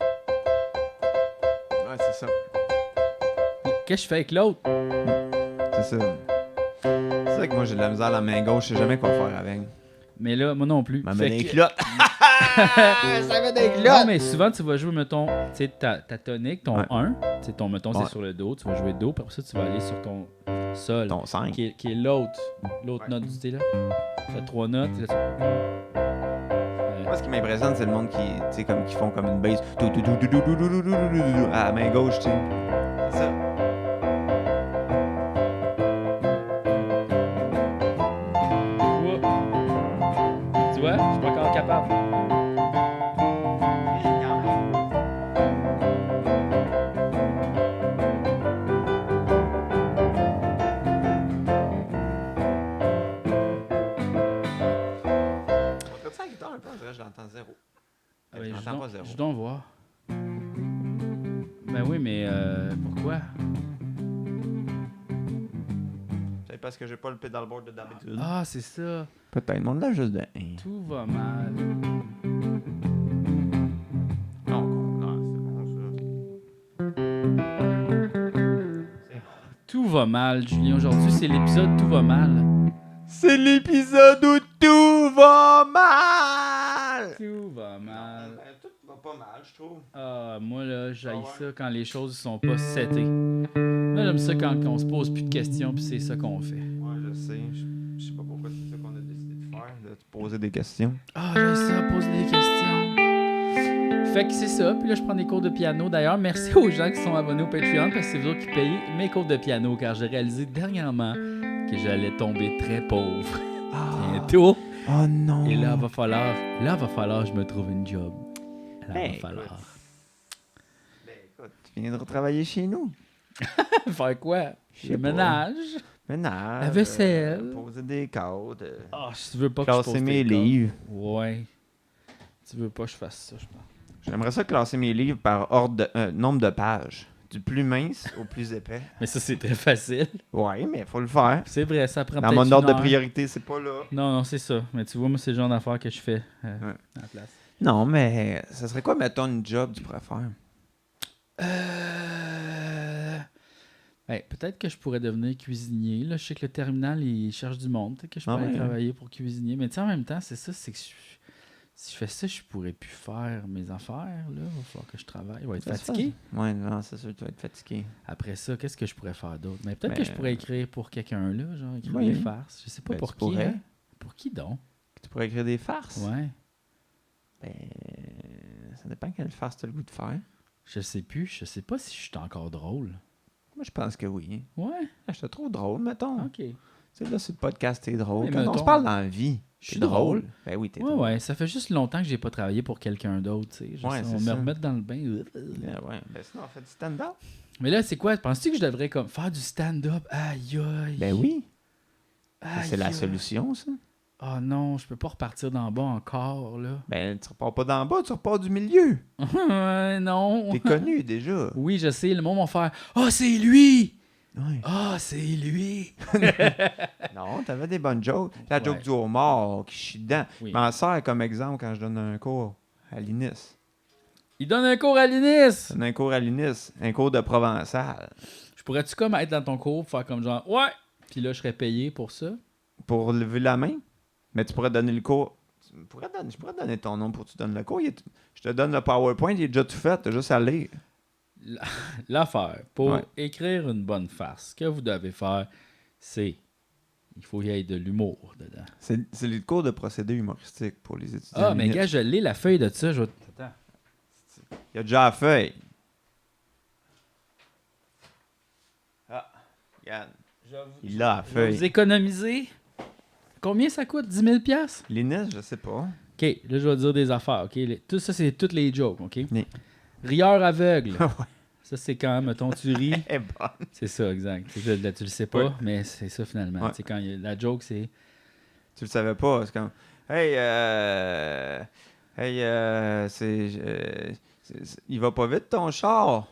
Ouais, c'est ça. Qu'est-ce que je fais avec l'autre? C'est ça. C'est vrai que moi, j'ai de la misère à la main gauche. Je sais jamais quoi faire avec. Mais là, moi non plus. Ma Fait main que- clotte. Ça va des Non, mais souvent, tu vas jouer, mettons, tu sais, ta tonique, ton Ouais. 1. Tu sais, ton, mettons, Ouais. c'est sur le Do. Tu vas jouer Do. Puis après ça, tu vas aller sur ton Sol. Ton 5. Qui est l'autre note du thé, là. Tu fais 3 notes. Là, Moi, ce qui m'impressionne, c'est le monde qui, tu sais, comme, qui font comme une base à la main gauche, tu sais. C'est ça. Tu vois, je suis pas encore capable. Comme ça, la guitare, un peu, on dirait que je l'entends zéro. Ouais, Je l'entends pas zéro. je dois voir. Ben oui, mais pourquoi? C'est parce que j'ai pas le pedalboard de d'habitude. Ah, c'est ça. Peut-être, mon là juste de. Tout va mal. Non, non, c'est bon, Tout va mal, Julien. Aujourd'hui, c'est l'épisode Tout va mal. ça. C'est l'épisode où tout va mal! Tout va mal. Tout va pas mal, je trouve. Ah, moi, là, j'haïs Ah ouais. ça quand les choses sont pas setées. Moi, j'aime ça quand on se pose plus de questions, puis c'est ça qu'on fait. Ouais, je sais. Je sais pas pourquoi c'est ça qu'on a décidé de faire, de te poser des questions. Ah, j'aime ça, poser des questions. Fait que c'est ça. Puis là, je prends des cours de piano. D'ailleurs, merci aux gens qui sont abonnés au Patreon parce que c'est vous autres qui payez mes cours de piano car j'ai réalisé dernièrement que j'allais tomber très pauvre bientôt. Oh non! Et là, va falloir que je me trouve une job. Là, Ben, va falloir. Ben écoute, tu viens de retravailler chez nous. Faire quoi? Je sais Le pas. ménage. Ménage. La vaisselle. Poser des codes. Ah, si tu veux pas que je Classer pose mes tes codes. livres. Ouais. Tu veux pas que je fasse ça, je pense. J'aimerais ça classer mes livres par ordre de, nombre de pages. Du plus mince au plus épais. Mais ça, c'est très facile. Ouais, mais faut le faire. C'est vrai, ça prend Dans peut-être mon ordre une de heure. priorité, c'est pas là. Non, c'est ça. Mais tu vois, moi, c'est le genre d'affaires que je fais à la place. Non, mais ça serait quoi, mettons, une job tu pourrais faire? Peut-être que je pourrais devenir cuisinier. Là, je sais que le terminal, il cherche du monde. Peut-être que je pourrais aller travailler pour cuisinier. Mais tu sais, en même temps, c'est ça, c'est que Si je fais ça, je pourrais plus faire mes affaires, là. Il va falloir que je travaille. Je vais être Ça se fatigué. Ouais, non, c'est sûr que tu vas être fatigué. Après ça, qu'est-ce que je pourrais faire d'autre? Mais peut-être Ben, que je pourrais écrire pour quelqu'un, là. Genre, écrire oui. des farces. Je sais pas Ben, pour tu qui, pourrais. hein? Pour qui donc? Tu pourrais écrire des farces. Ouais. Ben, ça dépend quelle farce tu as le goût de faire. Je sais plus. Je sais pas si je suis encore drôle. Moi, je pense que oui. Ouais. Ah, je te trouve drôle, mettons. OK. Tu sais, là, sur le podcast, t'es drôle. Oui, Quand on mettons. se parle dans la vie, Je t'es suis drôle. Ben oui, t'es Ouais, drôle. ouais. Ça fait juste longtemps que j'ai pas travaillé pour quelqu'un d'autre, tu sais. Ouais, On c'est me ça. remettre dans le bain. Ouais. Ben sinon, on fait du stand-up. Mais là, c'est quoi? Penses-tu que je devrais comme faire du stand-up? Aïe, aïe. Ben oui. Aïe, C'est la aïe. solution, ça. Oh non, je peux pas repartir d'en bas encore, là. Ben, tu repars pas d'en bas, tu repars du milieu. Ouais, non. T'es connu, déjà. Oui, je sais, le monde va faire « Ah, c'est lui! Ouais. Ah, c'est lui! Non, t'avais des bonnes jokes. La Ouais. joke du homard qui chie dedans. Oui. Je m'en sers comme exemple quand je donne un cours à l'INIS. » Il donne un cours à l'INIS! Je donne un cours à l'INIS, un cours de provençal. Je pourrais-tu comme être dans ton cours faire comme genre « Ouais! » Puis là, je serais payé pour ça. Pour lever la main. Mais tu pourrais donner le cours. Je pourrais te donner ton nom pour que tu donnes le cours. Je te donne le PowerPoint, il est déjà tout fait. T'as juste à lire. L'affaire, pour Ouais. écrire une bonne farce, ce que vous devez faire, c'est... Il faut y ait de l'humour dedans. C'est le cours de procédé humoristique pour les étudiants. Ah, mais l'INIS. gars, je l'ai, la feuille de ça. Je vais... Attends. Il y a déjà la feuille. Ah, regarde. Il a la Je vais vous feuille. économiser. Combien ça coûte? 10 000 $? L'INIS, je sais pas. OK, là, je vais dire des affaires, OK? Tout ça, c'est toutes les jokes, OK? Oui. Rieur aveugle. Ouais. Ça, c'est quand, mettons, tu ris. Elle est bonne. C'est ça, exact. Là, tu le sais pas, Ouais. mais c'est ça, finalement. Ouais. C'est quand la joke, c'est... Tu le savais pas. C'est comme. Hey, il va pas vite ton char.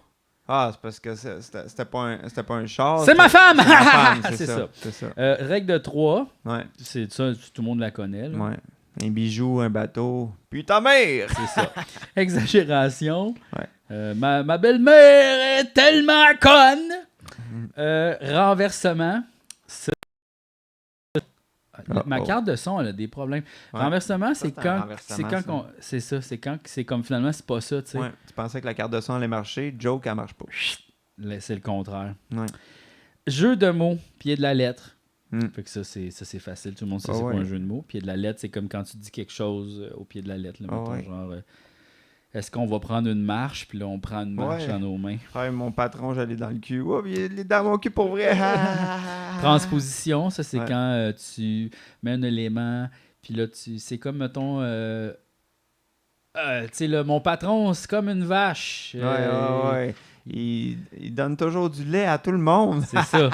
Ah, c'est parce que c'était pas un char. C'est ma femme! C'est ma femme, C'est ça. C'est ça. Règle de 3, Ouais, c'est ça, tout le monde la connaît. Là. ouais. Un bijou, un bateau. Puis ta mère! C'est ça. Exagération. Ouais. Ma belle-mère est tellement conne. Mm-hmm. Renversement. Ça- Ah, Ma oh. carte de son, elle a des problèmes. Ouais. Renversement, Ça, c'est c'est un quand. renversement, C'est quand ça. qu'on. C'est ça. C'est quand c'est comme finalement, c'est pas ça, tu sais. Ouais, tu pensais que la carte de son allait marcher. Joke, elle marche pas. Là, c'est le contraire. Ouais. Jeu de mots, pied de la lettre. Mm. Fait que ça, c'est facile. Tout le monde sait Ah c'est ouais. quoi un jeu de mots. Pied de la lettre, c'est comme quand tu dis quelque chose au pied de la lettre. Là, Ah mettons, ouais. genre, est-ce qu'on va prendre une marche, puis là, on prend une marche Ouais. dans nos mains. Ouais, mon patron, j'allais dans le cul. Oh, il est dans mon cul pour vrai. Transposition, ça, c'est Ouais. quand tu mets un élément, puis là, c'est comme, mettons... tu sais, là, mon patron, c'est comme une vache. Ouais. Il donne toujours du lait à tout le monde. C'est ça.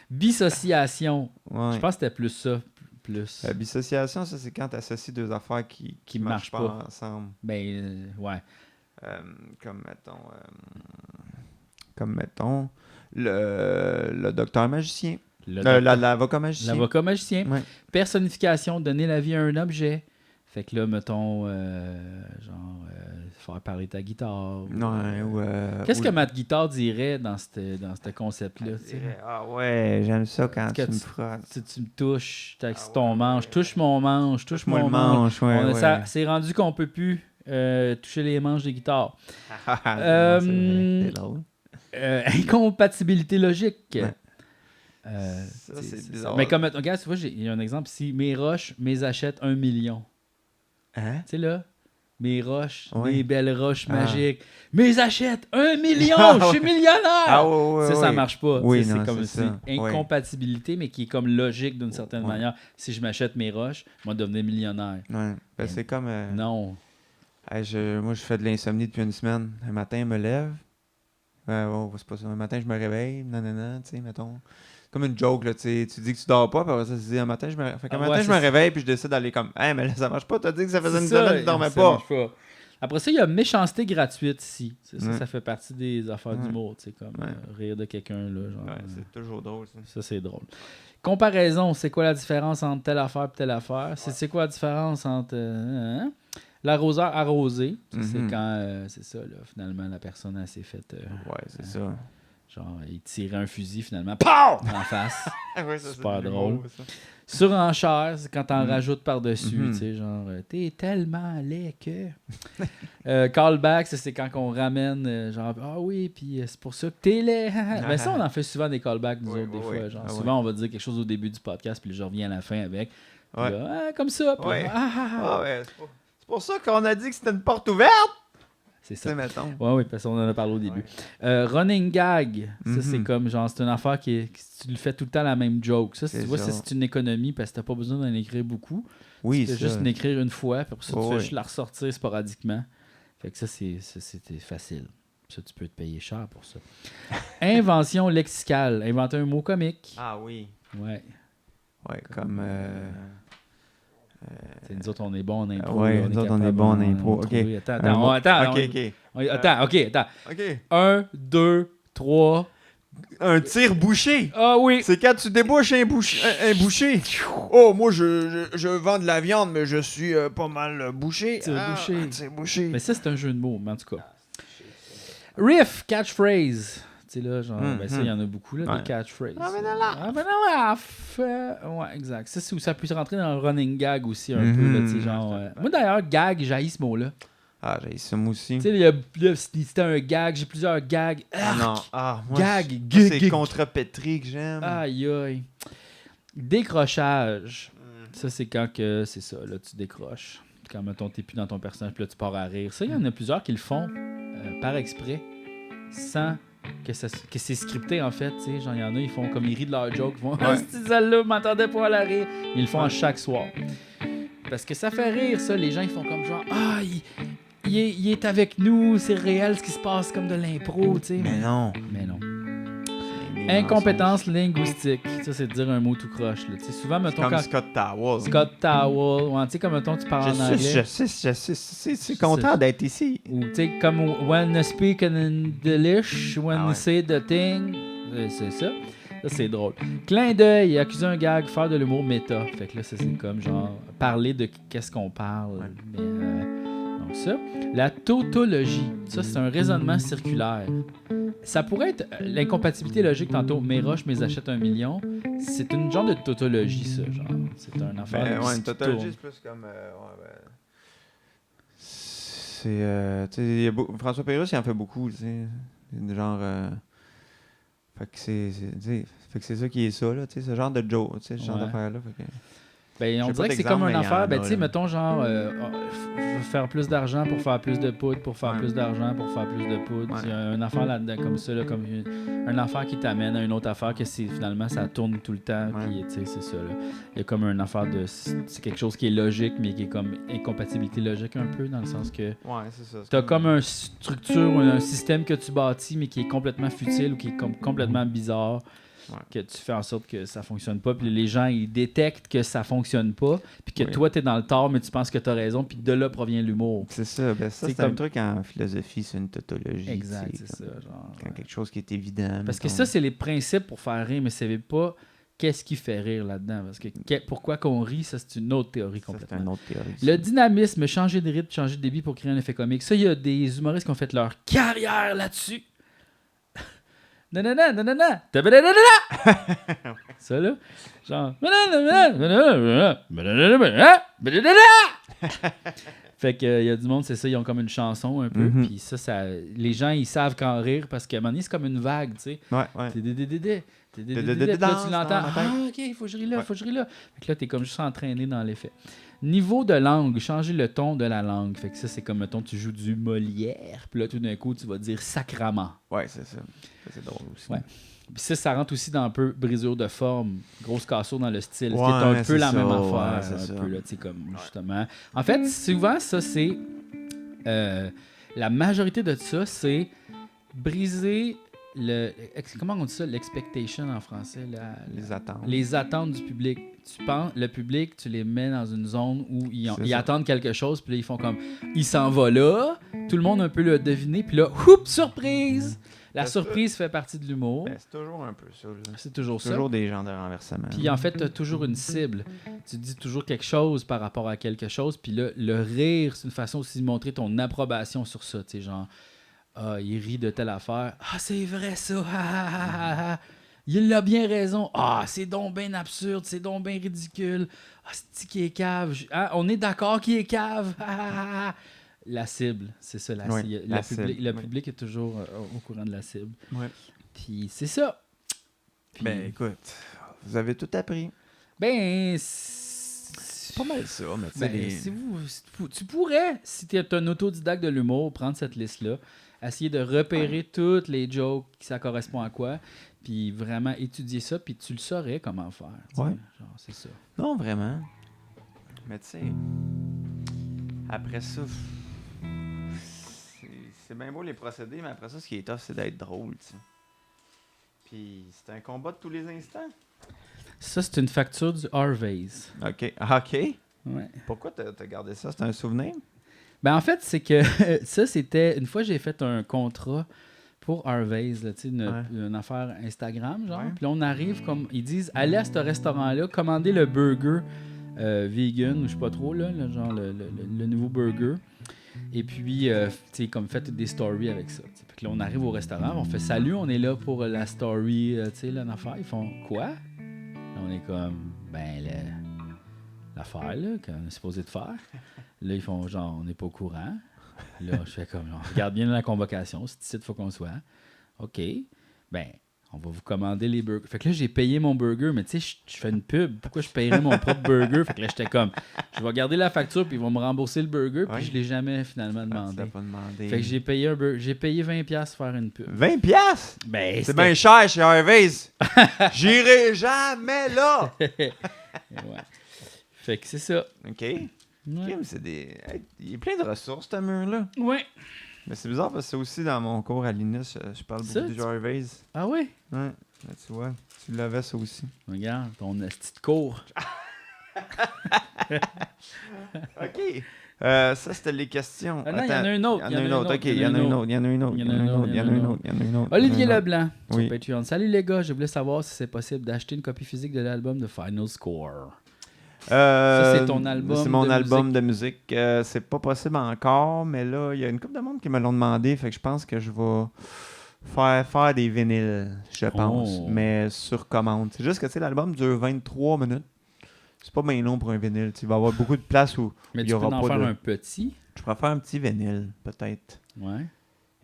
Bissociation. Ouais. Je pense que c'était plus ça. Plus. La dissociation, ça, c'est quand tu associes deux affaires qui marchent marchent pas ensemble. Ben, ouais. Comme mettons, le docteur magicien. L'avocat magicien. L'avocat magicien. Ouais. Personnification, donner la vie à un objet. Fait que là, mettons, faire parler ta guitare. Qu'est-ce que ma guitare dirait dans ce concept-là? tu sais? Ah ouais, j'aime ça quand Que tu me tu- frottes. Tu me touches, tu Ah ton ouais, manche, ouais, touche mon manche, touche Touche-moi mon le manche. manche, ouais. C'est rendu qu'on peut plus toucher les manches des guitares. Non, c'est vrai, c'est drôle. Incompatibilité logique. Ouais. Ça, c'est bizarre. Mais comme, regarde, tu vois, il y a un exemple ici. Mes roches, mes achètes 1 million. Hein? Tu sais là, mes roches, Oui. mes belles roches Ah. magiques. Mes achètes 1 million, Ah je suis ouais. millionnaire. Ah ouais, Ça marche pas. Oui, Tu sais, non, c'est comme c'est ça. c'est incompatibilité, mais qui est comme logique d'une certaine Ouais. manière. Si je m'achète mes roches, je vais devenir millionnaire. Ouais. Ben, c'est comme... Non. Moi, je fais de l'insomnie depuis une semaine. Un matin, je me lève. C'est pas ça. Un matin, je me réveille. Nanana, tu sais, mettons. Comme une joke, là, tu sais. Tu dis que tu dors pas, puis après ça, tu dis un matin, je me réveille. Fait qu'un Ah matin, ouais, je me c'est réveille, puis je décide d'aller comme, hey, mais là, ça marche pas. T'as dit que ça faisait une C'est ça, semaine que tu dormais ça pas. marche pas. Après ça, il y a méchanceté gratuite ici. Ouais. Ça fait partie des affaires Ouais. d'humour, tu sais, comme Ouais. rire de quelqu'un, là, genre. Ouais, c'est toujours drôle, ça. Ça, c'est drôle. Comparaison, c'est quoi la différence entre telle affaire et telle affaire? C'est quoi la différence entre l'arroseur arrosé? Ça, c'est Mhm. quand, c'est ça, là, finalement, la personne, elle s'est faite... Ouais, c'est ça. Genre, il tirait un fusil, finalement, POW! En face. Ouais, ça, Super c'est de drôle. l'humour, ça. Surenchère, c'est quand t'en Mm. rajoutes par-dessus, Mhm. tu sais, genre, t'es tellement laid que... callback, ça, c'est quand on ramène, genre, ah oui, puis c'est pour ça que t'es laid. Ben ça, on en fait souvent des callbacks, nous Oui, autres, des oui, fois. oui. Genre, Ah, souvent, on va dire quelque chose au début du podcast, puis je reviens à la fin avec. Puis Ouais. là, ah, comme ça, puis Ouais. là, ah, ah, ah. Ah ouais, c'est pour ça qu'on a dit que c'était une porte ouverte. C'est Tu sais, ça. mettons. Oui, parce qu'on en a parlé au début. Ouais. Running gag, ça c'est Mhm. comme genre, c'est une affaire que tu le fais tout le temps la même joke. Ça, C'est tu vois, ça. ça c'est une économie parce que t'as pas besoin d'en écrire beaucoup. Oui, Tu fais ça. juste en écrire une fois, puis après ça, tu Oh, fais oui. juste la ressortir sporadiquement. Fait que ça, c'était facile. Ça, tu peux te payer cher pour ça. Invention lexicale. Inventer un mot comique. Ah oui. Ouais. Ouais, comme. T'sais, nous autres, on est bons en impro. ouais, là, nous autres, on capable est bons en d'en impro. Ok. trouver. Attends, un mot- attends. Ok, ok. Attends. Ok. 1, 2, 3. Un tir bouché. Ah oui! C'est quand tu débouches un boucher. Oh, moi, je vends de la viande, mais je suis pas mal bouché. Tir bouché. Un tir bouché. Mais ça, c'est un jeu de mots, mais en tout cas. Riff, catchphrase. Tu sais, là, genre, ben ça, il y en a beaucoup, là, Ouais. des catchphrases. Ah, mais non, là. Ah, ben non, là, ouais, exact. Ça, c'est où ça peut rentrer dans le running gag aussi, un peu, là, tu sais, genre... Moi, d'ailleurs, gag, j'haïs ce mot-là. Ah, j'ai ça, moi aussi. Tu sais, c'était un gag, j'ai plusieurs gags. Ah non. Ah, moi, Gag, moi, gig, c'est gig. contre-pétri que j'aime. Aïe, aïe. Décrochage. Ça, c'est quand que, c'est ça, là, tu décroches. Quand, mettons, t'es plus dans ton personnage, puis là, tu pars à rire. Ça, il y en a plusieurs qui le font par exprès, sans que c'est scripté, en fait, tu sais. Genre, il y en a, ils font comme ils rient de leur joke, ils font « Ah, c'est celle-là, je m'attendais pas à la rire. » Ils le font à chaque soir. Parce que ça fait rire, ça. Les gens, ils font comme genre « Ah, il est avec nous, c'est réel ce qui se passe comme de l'impro, tu sais. » Mais non. Mais non. C'est des Incompétence linguistique. Ça, c'est de dire un mot tout croche. Là. Tu sais, souvent, mettons, Comme quand Scott Towell. Scott Towel, ouais, tu sais, comme mettons, tu parles en anglais. Je suis content d'être ici. Ou tu sais, comme when you speak in English, when Ah you ouais. say the thing. C'est ça. Ça, c'est drôle. Clin d'œil, accuser un gag, faire de l'humour méta. Fait que là, ça, c'est comme genre parler de qu'est-ce qu'on parle. Ouais. Mais, donc, ça. La tautologie. Ça, c'est un raisonnement circulaire. Ça pourrait être l'incompatibilité logique tantôt. Mes roches, mes achètes 1 million. C'est une genre de tautologie, ça. Genre, c'est un affaire. Ben, ouais, une qui tautologie, tourne. c'est plus comme. C'est. Tu sais, il y a François Pérusse, il en fait beaucoup, tu sais. Genre. Fait que c'est ça qui est ça, là, tu sais, ce genre de Joe, tu sais, ce genre Ouais. d'affaire-là. Fait que... Ben, on J'ai dirait pas que c'est d'exemple, comme une mais il y en affaire. a, Ben, tu sais, là. mettons, genre, je veux faire plus d'argent pour faire plus de poudre, pour faire Ouais. plus d'argent, pour faire plus de poudre. Ouais. Il y a une affaire là-dedans, comme ça, là, comme une affaire qui t'amène à une autre affaire, que finalement, ça tourne tout le temps. Ouais. Puis, tu sais, c'est ça, là. Il y a comme une affaire de. C'est quelque chose qui est logique, mais qui est comme incompatibilité logique un peu, dans le sens que. Ouais, c'est ça. T'as comme une structure, un système que tu bâtis, mais qui est complètement futile ou qui est complètement bizarre. Ouais. Que tu fais en sorte que ça fonctionne pas, puis les gens ils détectent que ça fonctionne pas, puis que Oui. toi t'es dans le tort, mais tu penses que t'as raison, puis de là provient l'humour. C'est ça, ben ça, C'est c'est un comme- truc en philosophie, c'est une tautologie. Exact, tu sais, c'est comme ça. Genre, Quand quelque chose qui est évident. parce que mettons. ça, c'est les principes pour faire rire, mais c'est pas qu'est-ce qui fait rire là-dedans. Parce que pourquoi qu'on rit, ça c'est une autre théorie Ça, c'est complètement. une autre théorie. Le dynamisme, changer de rythme, changer de débit pour créer un effet comique. Ça, il y a des humoristes qui ont fait leur carrière là-dessus. Nanana, nanana, tabadadadada. Ça là, genre. Fait que il y a du monde, c'est ça, ils ont comme une chanson un peu, Mhm. puis ça, les gens ils savent quand rire parce qu'à un moment donné, c'est comme une vague, tu sais. Ouais, ouais. Tédédédédé, tédédédé. Puis là, tu l'entends. Ah, ok, il faut que je ris là, Ouais. faut que je ris là. Fait que là, t'es comme juste entraîné dans l'effet. Niveau de langue, changer le ton de la langue. Fait que ça, c'est comme, mettons, tu joues du Molière, puis là, tout d'un coup, tu vas dire sacrament. Ouais, c'est ça. Ça, c'est drôle aussi. Ouais. Puis ça rentre aussi dans un peu brisure de forme, grosse cassure dans le style. Ouais, c'est un peu c'est la ça, même ouais, affaire, c'est un ça. peu, là, tu sais, comme, justement. En fait, souvent, ça, c'est... la majorité de ça, c'est briser comment on dit ça? L'expectation en français. Les attentes. Les attentes du public. Le public, tu les mets dans une zone où C'est ils ça. attendent quelque chose, puis là, ils font comme, il s'en va là, tout le monde un peu le deviner, puis là, oups, surprise! La C'est ça. surprise fait partie de l'humour. Ben, c'est toujours un peu ça. là. C'est toujours ça. Toujours des genres de renversement. Puis en fait, tu as toujours une cible. Tu dis toujours quelque chose par rapport à quelque chose. Puis là, le rire, c'est une façon aussi de montrer ton approbation sur ça. Tu sais, genre, Ah, il rit de telle affaire. Ah, c'est vrai ça. Ah, ah, ah, ah. Il a bien raison. Ah, c'est donc bien absurde, c'est donc bien ridicule. Ah, c'est qui est cave. Ah, on est d'accord qu'il est cave. Ah, ah, ah, ah. La cible, c'est ça, la Ouais, cible. la cible, Le oui. public est toujours au courant de la cible. Ouais. Puis c'est ça. Puis, Ben, écoute, vous avez tout appris. ben, C'est pas mal ça, mais tu sais, ben, tu pourrais, si tu es un autodidacte de l'humour, prendre cette liste-là, essayer de repérer toutes les jokes, ça correspond à quoi, puis vraiment étudier ça, puis tu le saurais comment faire. Tu sais. Ouais. Genre, c'est ça. Non, vraiment. Mais tu sais, après ça, c'est bien beau les procédés, mais après ça, ce qui est tough, c'est d'être drôle, tu sais. Puis c'est un combat de tous les instants. Ça, c'est une facture du Harvey's. OK. OK. Ouais. Pourquoi t'as gardé ça? C'est un souvenir? Ben, en fait, c'est que ça, c'était... Une fois, j'ai fait un contrat pour Harvey's, là, tu sais, une affaire Instagram, genre. Ouais. Puis là, on arrive comme... Ils disent, allez à ce restaurant-là, commandez le burger vegan, ou je sais pas trop, là, genre le nouveau burger. Et puis, tu sais, comme faites des stories avec ça. T'sais. Fait que là, on arrive au restaurant, on fait salut, on est là pour la story, tu sais, l'affaire. Ils font quoi? Là, on est comme, ben, l'affaire, là, qu'on est supposé de faire. Là, ils font genre, on n'est pas au courant. Là, je fais comme, on regarde bien la convocation, c'est ici qu'il faut qu'on soit. OK. Ben, on va vous commander les burgers. Fait que là, j'ai payé mon burger, mais tu sais, je fais une pub. Pourquoi je payerais mon propre burger? Fait que là, j'étais comme, je vais garder la facture, puis ils vont me rembourser le burger, puis je l'ai jamais finalement demandé. Tu l'as pas demandé. Fait que j'ai payé j'ai payé 20$ pour faire une pub. 20 piastres? Ben, C'est bien cher chez Harvey's. J'irai jamais là. Ouais. Fait que c'est ça. OK. Ouais. Kim, c'est des... Hey, il y a plein de ressources, ce mur-là. Ouais. Mais c'est bizarre parce que c'est aussi dans mon cours à l'INIS, je parle Ça, beaucoup du Harvey's. Ah ouais? Ouais. Là, tu vois, tu l'avais ça aussi. Regarde, ton esti de cours. OK. Ça, c'était les questions. Ah non, il y en a une autre. Il y en a une autre. OK, il y en a une autre. Il y en a une autre. Il y en a une autre. Il y en a une autre. Il y en a une autre. Olivier Leblanc, sur Oui. Patreon. Salut les gars, je voulais savoir si c'est possible d'acheter une copie physique de l'album de Final Score. Ça, c'est ton album C'est mon de album de musique. C'est pas possible encore, mais là, il y a une couple de monde qui me l'ont demandé, fait que je pense que je vais faire des vinyles, je pense, Oh. mais sur commande. C'est juste que, tu sais, l'album dure 23 minutes. C'est pas bien long pour un vinyle. Il va y avoir beaucoup de place où Mais il tu y peux aura en pas faire de... un petit. Je pourrais faire un petit vinyle, peut-être. Ouais.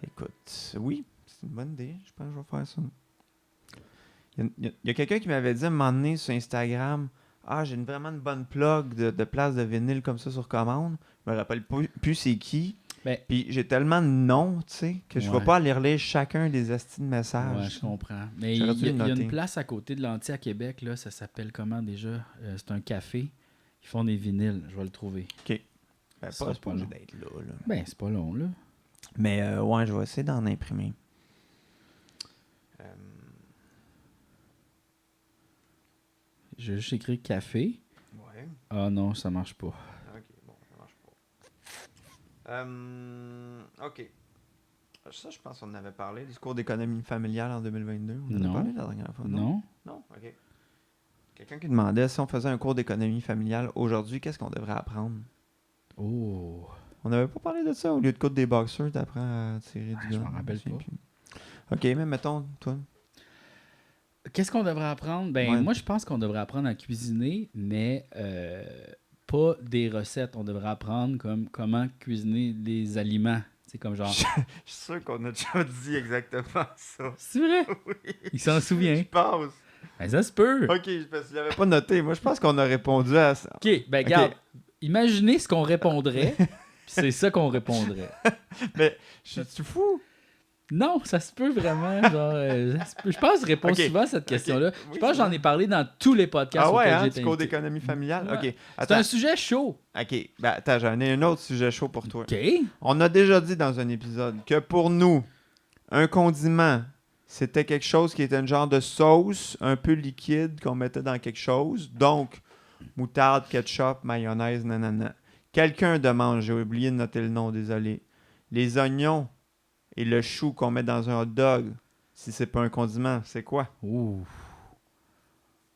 Écoute, oui, c'est une bonne idée. Je pense que je vais faire ça. Il y a quelqu'un qui m'avait dit à un moment donné sur Instagram, j'ai vraiment une bonne plug de place de vinyle comme ça sur commande. Je me rappelle plus c'est qui. Ben, Puis j'ai tellement de noms, tu sais, que je ne Ouais. vais pas aller relire chacun des astis de messages. ouais, je comprends. Mais J'aurais il dû y a le noter. une place à côté de l'Anti à Québec, là, ça s'appelle comment déjà? C'est un café. Ils font des vinyles, je vais le trouver. Ben, Ça c'est sera pas pas obligé long. d'être là. Ben, c'est pas long, là. Mais ouais, je vais essayer d'en imprimer. J'ai juste écrit café. Ouais. Ah non, ça marche pas. Ok, bon, ça marche pas. Ok. Ça, je pense qu'on en avait parlé, du cours d'économie familiale en 2022. On en Non. a parlé la dernière fois, Non? Non? Ok. Quelqu'un qui demandait si on faisait un cours d'économie familiale aujourd'hui, qu'est-ce qu'on devrait apprendre? Oh. On n'avait pas parlé de ça. Au lieu de coudre des boxers, t'apprends à tirer du je gun. m'en rappelle sais pas. plus. Ok, mais mettons, toi. Qu'est-ce qu'on devrait apprendre? Ben, Ouais. moi, je pense qu'on devrait apprendre à cuisiner, mais pas des recettes. On devrait apprendre comme comment cuisiner des aliments. C'est comme genre... Je suis sûr qu'on a déjà dit exactement ça. C'est vrai? Oui. Il s'en souvient. Je pense. Ben, ça se peut. Ok, parce qu'il l'avait pas noté. Moi, je pense qu'on a répondu à ça. OK, ben regarde. Imaginez ce qu'on répondrait, puis c'est ça qu'on répondrait. Mais, je suis fou. Non, ça se peut vraiment. Genre, ça se peut. Je pense que je réponds Ok. souvent à cette question-là. Oui, je pense que c'est j'en ai parlé dans tous les podcasts Ah ouais, auxquels hein, j'ai du été cours invité. d'économie familiale? Ouais. Ok, C'est attends. un sujet chaud. Ok, ben attends, j'en ai un autre sujet chaud pour toi. OK. On a déjà dit dans un épisode que pour nous, un condiment, c'était quelque chose qui était un genre de sauce un peu liquide qu'on mettait dans quelque chose. Donc, moutarde, ketchup, mayonnaise, nanana. Quelqu'un demande, j'ai oublié de noter le nom, désolé. Les oignons et le chou qu'on met dans un hot dog, si c'est pas un condiment, c'est quoi? Ouh.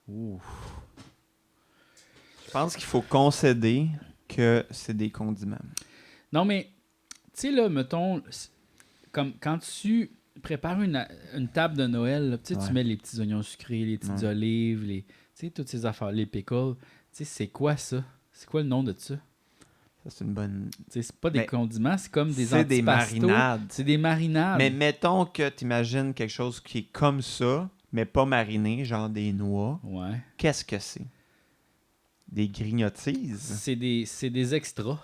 Ouh. Je pense qu'il faut concéder que c'est des condiments. Non, mais, tu sais, là, mettons, comme quand tu prépares une table de Noël, là, tu sais, Ouais. tu mets les petits oignons sucrés, les petites Ouais. olives, tu sais, toutes ces affaires, les pickles. Tu sais, c'est quoi ça? C'est quoi le nom de ça? Ça, c'est une bonne... Tu sais, c'est pas des Mais condiments, c'est comme des c'est des antipastos. marinades. C'est des marinades. Mais mettons que tu imagines quelque chose qui est comme ça, mais pas mariné, genre des noix. Ouais. Qu'est-ce que c'est? Des grignotises? C'est des extras.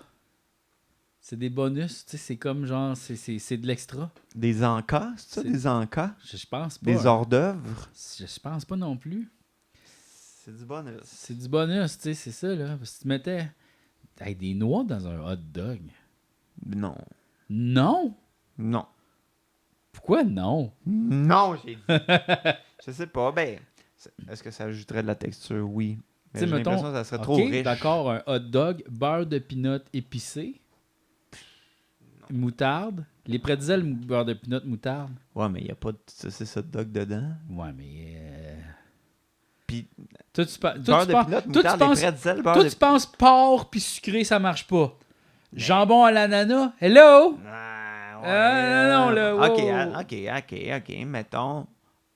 C'est des bonus. Tu sais, c'est comme genre, c'est de l'extra. Des encas? C'est ça, C'est- des encas? Je pense pas. Des hors d'œuvre? Je pense pas non plus. C'est du bonus. C'est du bonus, tu sais, c'est ça, là. Parce que tu mettais des noix dans un hot dog. Non. Non! Non. Pourquoi non? Non, j'ai dit. Je sais pas. Ben, est-ce que ça ajouterait de la texture? Oui. Mais Tu sais, j'ai mettons, l'impression que ça serait trop OK, riche. d'accord, un hot dog, beurre de pinot épicé, moutarde, les pretzels, beurre de pinot, moutarde. Ouais, mais il n'y a pas de saucisse hot dog dedans. Ouais, mais... Puis, Toi, tu beurre de penses... pinot, toi, tu moutarde, penses- des pretzels, beurre Toi, de... tu penses porc puis sucré, ça marche pas. Jambon à l'ananas, hello? non, là, wow. OK. Mettons,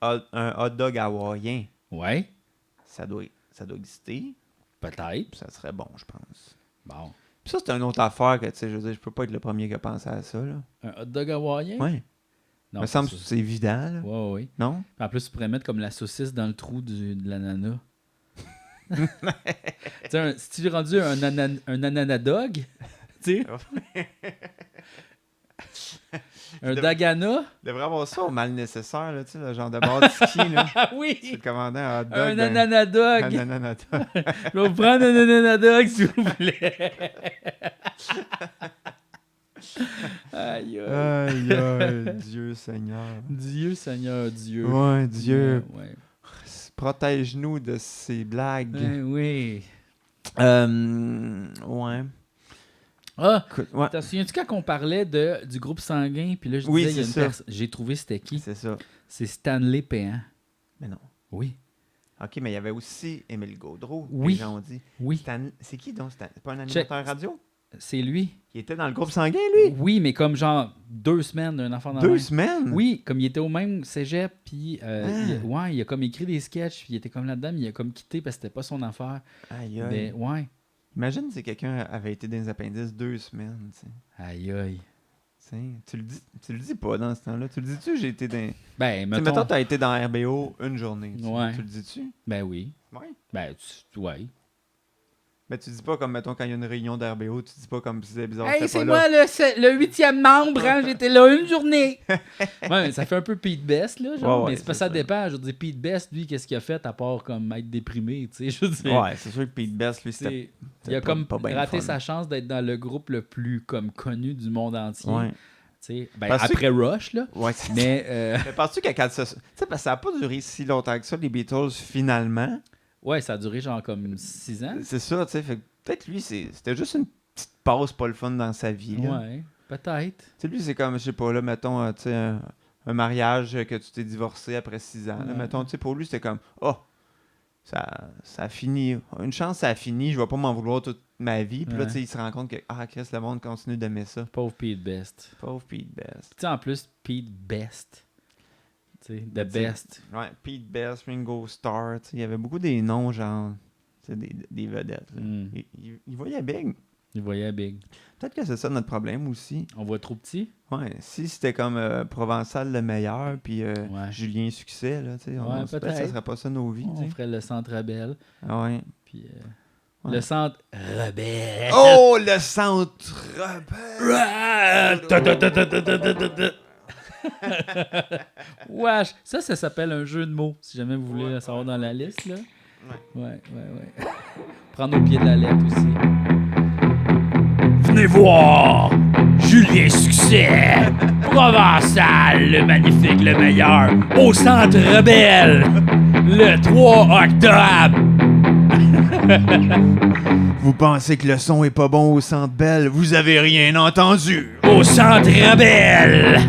un hot dog hawaïen, Ouais, ça doit exister. peut-être. Ça serait bon, je pense. Bon. Puis ça, c'est une autre affaire que, tu sais, je veux dire, je peux pas être le premier qui a pensé à ça, là. Un hot dog hawaïen? Ouais. Non, me c'est semble que ça. c'est évident, là. Ouais, ouais. Non? En plus, tu pourrais mettre comme la saucisse dans le trou de l'ananas. Tu sais, si tu es rendu un ananas dog, tu sais, un dagana. Il devrait avoir ça au mal nécessaire, là, tu sais, le genre de bar de ski, là. Ah Tu oui! le commandais un hot dog. Un ananas dog. Un ananas dog. Je vais vous prendre un ananas dog, s'il vous plaît. Aïe, aïe. Aïe, aïe, Dieu Seigneur. Dieu, Seigneur, Dieu. Ouais, Dieu. Ouais. Protège-nous de ces blagues. Oui. Ouais. Ah, Écoute, ouais, t'as souviens-tu quand on parlait du groupe sanguin, puis là, je Oui, disais, il y a c'est une ça. personne... J'ai trouvé c'était qui? c'est ça. C'est Stanley Péan. Mais non. Oui. OK, mais il y avait aussi Émile Gaudreau. Oui. Les gens ont dit. Oui. C'est qui donc? C'est pas un Check. animateur radio? C'est lui. Qui était dans le groupe sanguin, lui? Oui, mais comme genre 2 semaines d'un enfant dans 2 semaines? Oui, comme il était au même cégep, puis Ah. il a comme écrit des sketchs, puis il était comme là-dedans, mais il a comme quitté parce que c'était pas son affaire. Aïe, aïe. Mais ouais, Imagine si quelqu'un avait été dans les appendices 2 semaines, tu sais. aïe aïe. Tu sais, tu le dis pas dans ce temps-là. Tu le dis-tu, j'ai été dans... Ben, Tu sais, mettons... mettons, t'as été dans RBO une journée. Ouais. Tu le dis-tu? Ben oui. Ouais. Ben, ouais. Mais tu dis pas comme, mettons, quand il y a une réunion d'RBO, tu dis pas comme si c'était bizarre. Hey, j'étais c'est pas moi là. le 8e membre, hein, j'étais là une journée. Ouais, mais ça fait un peu Pete Best, là, genre, Ouais, mais c'est ça ça. dépend. Je veux dire, Pete Best, lui, qu'est-ce qu'il a fait à part comme être déprimé, tu sais, je veux dire. Ouais, c'est sûr que Pete Best, lui, c'était... Il a pas- comme pas bien raté fun. sa chance d'être dans le groupe le plus comme connu du monde entier. Ouais. Tu sais, ben, Parce que- après Rush, là. Ouais, c'est... Mais Mais penses-tu que quand ça... Tu sais, parce que ça n'a pas duré si longtemps que ça, les Beatles, finalement. ouais, ça a duré genre comme 6 ans. C'est ça, tu sais. Fait que peut-être lui, c'était juste une petite pause pas le fun dans sa vie, là. Ouais, peut-être. Tu sais, lui, c'est comme, je sais pas, là, mettons, tu sais, un mariage que tu t'es divorcé après 6 ans. Là, Ouais. mettons, tu sais, pour lui, c'était comme, oh, ça a fini. Une chance, ça a fini. Je vais pas m'en vouloir toute ma vie. Puis là, Ouais. tu sais, il se rend compte que, ah, Chris, le monde continue d'aimer ça. Pauvre Pete Best. Pauvre Pete Best. Tu sais, en plus, Pete Best. Tu sais, the Tu sais, best. Ouais, Pete Best, Ringo Starr, tu sais, il y avait beaucoup des noms, genre, tu sais, des vedettes. Là. Mm. Il voyait big. Il voyait big. Peut-être que c'est ça notre problème aussi. On voit trop petit. Ouais, si c'était comme Provençal le meilleur, puis Ouais. Julien Succès, là, tu sais, Ouais, peut-être que peut-être. ça serait pas ça nos vies, tu On sais. ferait le centre rebelle. Ah ouais. Puis Ouais. le centre rebelle. Oh, le centre rebelle! Wesh, ça s'appelle un jeu de mots, si jamais vous voulez le savoir dans la liste, là. Ouais. Prendre au pied de la lettre aussi. Venez voir Julien Succès, Provençal, le magnifique, le meilleur, au Centre Rebelle, le 3 octobre. Vous pensez que le son est pas bon au centre Belle? Vous avez rien entendu! Au Centre Rebelle.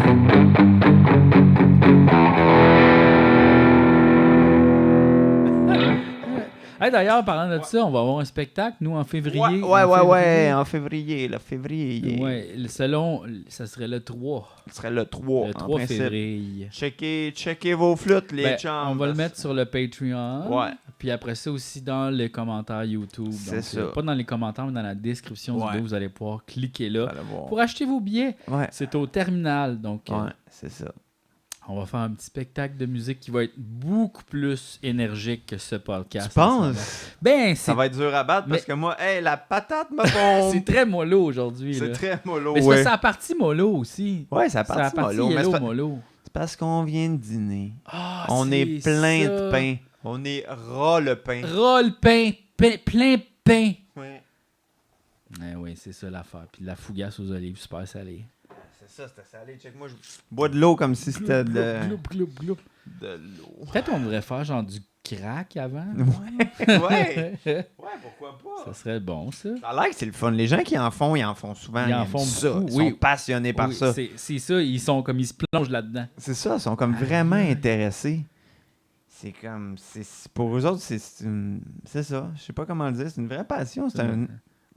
Hey, d'ailleurs, parlant de ça, on va avoir un spectacle, nous, en février. En février, le février. Ouais, le salon, ça serait le 3. Ce serait le 3, Le en 3 principe. février. Checkez vos flûtes, les Ben, chums. on va le mettre sur le Patreon. Ouais. Puis après ça aussi dans les commentaires YouTube. C'est Donc, ça. pas dans les commentaires, mais dans la description du Ouais. vidéo, vous allez pouvoir cliquer là. Allez voir. Pour acheter vos billets, Ouais. c'est au terminal. Donc, Ouais, c'est ça. on va faire un petit spectacle de musique qui va être beaucoup plus énergique que ce podcast. Tu penses? Ben, Ça c'est va être dur à battre parce Mais- que moi, la patate me bombe. c'est très mollo aujourd'hui. C'est là. très mollo, Mais c'est parce ouais. que c'est la partie mollo aussi. Ouais, ça C'est la partit partie mollo. Mais yellow c'est mollo. parce qu'on vient de dîner. Ah, On est plein ça. de pain. On est ras le pain. Roll pain, plein pain. Ouais. Oui, c'est ça l'affaire. Puis de la fougasse aux olives, super salée. C'est ça, c'était salé. Check, moi, je bois de l'eau comme si c'était de l'eau. Peut-être on devrait faire genre du crack avant. Ouais. Ouais, pourquoi pas? Ça serait bon, ça. Ça a l'air que c'est le fun. Les gens qui en font, ils en font souvent. Ils en aiment font ça. beaucoup, Ils oui. sont passionnés par Oui, ça. c'est ça, ils sont comme ils se plongent là-dedans. C'est ça, ils sont comme vraiment intéressés. C'est comme... pour eux autres, c'est ça. Je sais pas comment le dire. C'est une vraie passion. C'est un...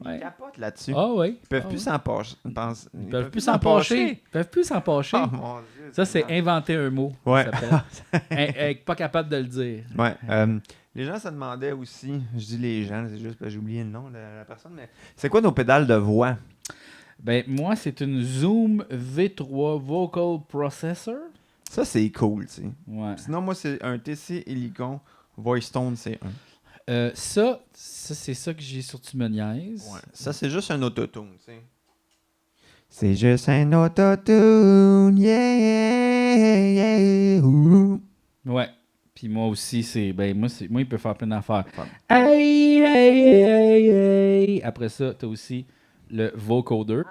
Ouais. Ils capotent là-dessus. Ah oui. Ils peuvent plus s'en passer. Ils peuvent plus s'en passer. Ils peuvent plus s'en passer. Oh mon Dieu. Ça, c'est inventer un mot. Ouais. Ça s'appelle. Être pas capable de le dire. Ouais. Les gens se demandaient aussi, je dis les gens, c'est juste parce que j'ai oublié le nom de la personne, mais c'est quoi nos pédales de voix? Ben, moi, c'est une Zoom V3 Vocal Processor. Ça, c'est cool, tu sais. Ouais. Sinon, moi, c'est un TC Helicon Voice Tone C1. Ça c'est ça que j'ai sur Tu me niaises. Ouais. Ça, c'est juste un autotune, tu sais. C'est juste un autotune, yeah, ouh. Ouais. Puis moi aussi, c'est. Ben, moi, il peut faire plein d'affaires. Ouais. Hey, hey, hey, hey. Après ça, t'as aussi le vocoder.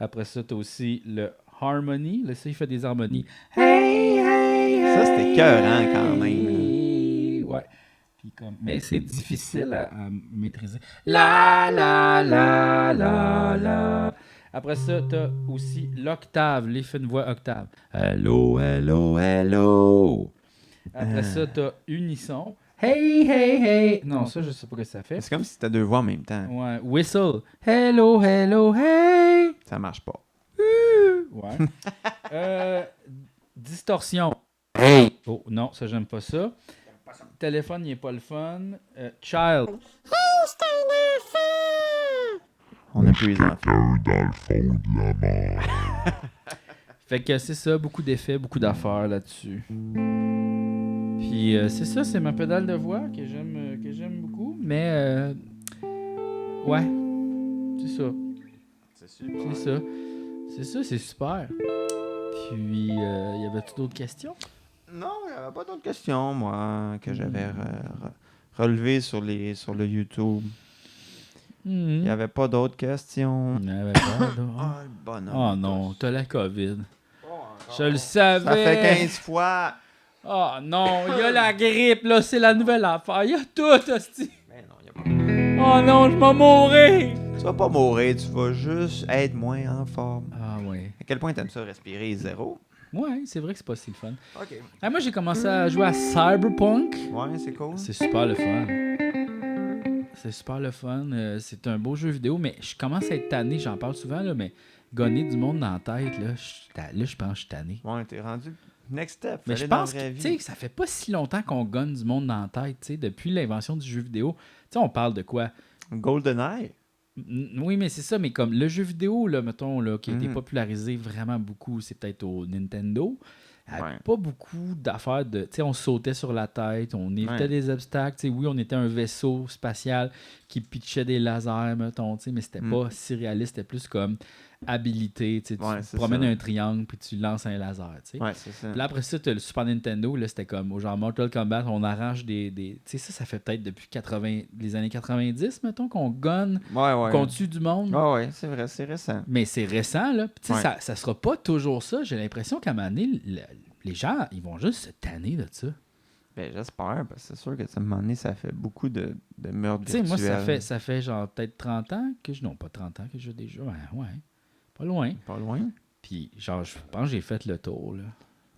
Après ça, t'as aussi le harmony. Là, ça, il fait des harmonies. Hey, hey, hey. Ça, c'était écœurant quand même. Ouais. Puis comme... Mais c'est difficile à maîtriser. La, la, la, la, la. Après ça, t'as aussi l'octave, l'effet de voix octave. Hello, hello, hello. Après ça, t'as unisson. Hey, hey, hey. Non, ça, je sais pas ce que ça fait. C'est comme si t'as deux voix en même temps. Ouais, whistle. Hello, hello, hey. Ça marche pas. Ouais. Distorsion. Hey. Oh, non, ça, j'aime pas ça. Téléphone, il est pas le fun. Child. On a plus les enfants. Fait que c'est ça, beaucoup d'effets, beaucoup d'affaires là-dessus. Puis c'est ça, c'est ma pédale de voix que j'aime beaucoup. Mais ouais, c'est ça. C'est super. C'est ça. C'est ça, c'est super. Puis y avait-tu d'autres questions? Non, il n'y avait pas d'autres questions, moi, que j'avais relevées sur le YouTube. Il n'y avait pas d'autres questions. Il n'y avait pas d'autres. Ah, le bonhomme. Oh non, t'as la COVID. encore. Je le savais. Ça fait 15 fois. Oh non, il y a la grippe, là, c'est la nouvelle affaire. Il y a tout, hostie. Mais non, il n'y a pas. Oh non, je vais mourir. Tu vas pas mourir, tu vas juste être moins en forme. Ah ouais. À quel point t'aimes ça respirer? Zéro? Ouais, c'est vrai que c'est pas si le fun. OK. Ah, moi, j'ai commencé à jouer à Cyberpunk. Ouais, c'est cool. C'est super le fun. C'est super le fun. C'est un beau jeu vidéo, mais je commence à être tanné. J'en parle souvent, là, mais gonner du monde dans la tête, là, je pense que je suis tanné. Ouais, t'es rendu next step. Mais Fallait je dans pense la vraie que, vie. tu sais, ça fait pas si longtemps qu'on gonne du monde dans la tête, tu sais, depuis l'invention du jeu vidéo. Tu sais, on parle de quoi? GoldenEye. Oui, mais c'est ça, mais comme le jeu vidéo, là, mettons, là, qui a été Mhm. popularisé vraiment beaucoup, c'est peut-être au Nintendo. Il y avait Ouais. pas beaucoup d'affaires de. Tu sais, on sautait sur la tête, on évitait Ouais. des obstacles. Tu sais, oui, on était un vaisseau spatial qui pitchait des lasers, mettons, tu sais, mais c'était pas si réaliste, c'était plus comme habilité. Tu sais, Ouais, tu c'est promènes ça. un triangle puis tu lances un laser, tu sais. Ouais, c'est ça. Puis là, après ça, tu as le Super Nintendo, là, c'était comme, au genre Mortal Kombat, on arrange des... Tu sais, ça fait peut-être depuis les années 90, mettons, qu'on gonne, Ouais. qu'on tue du monde. Ouais, c'est vrai, c'est récent. Mais c'est récent, là. Puis, tu sais, Ouais. ça sera pas toujours ça. J'ai l'impression qu'à un moment donné, les gens, ils vont juste se tanner de ça. Ben, j'espère, parce que c'est sûr que à un moment donné, ça fait beaucoup de meurtres Tu sais, moi, virtuels. ça fait genre peut-être 30 ans que je... Non, pas 30 ans que je joue des jeux. Ouais, pas loin. Pas loin. Puis, genre, je pense que j'ai fait le tour, là.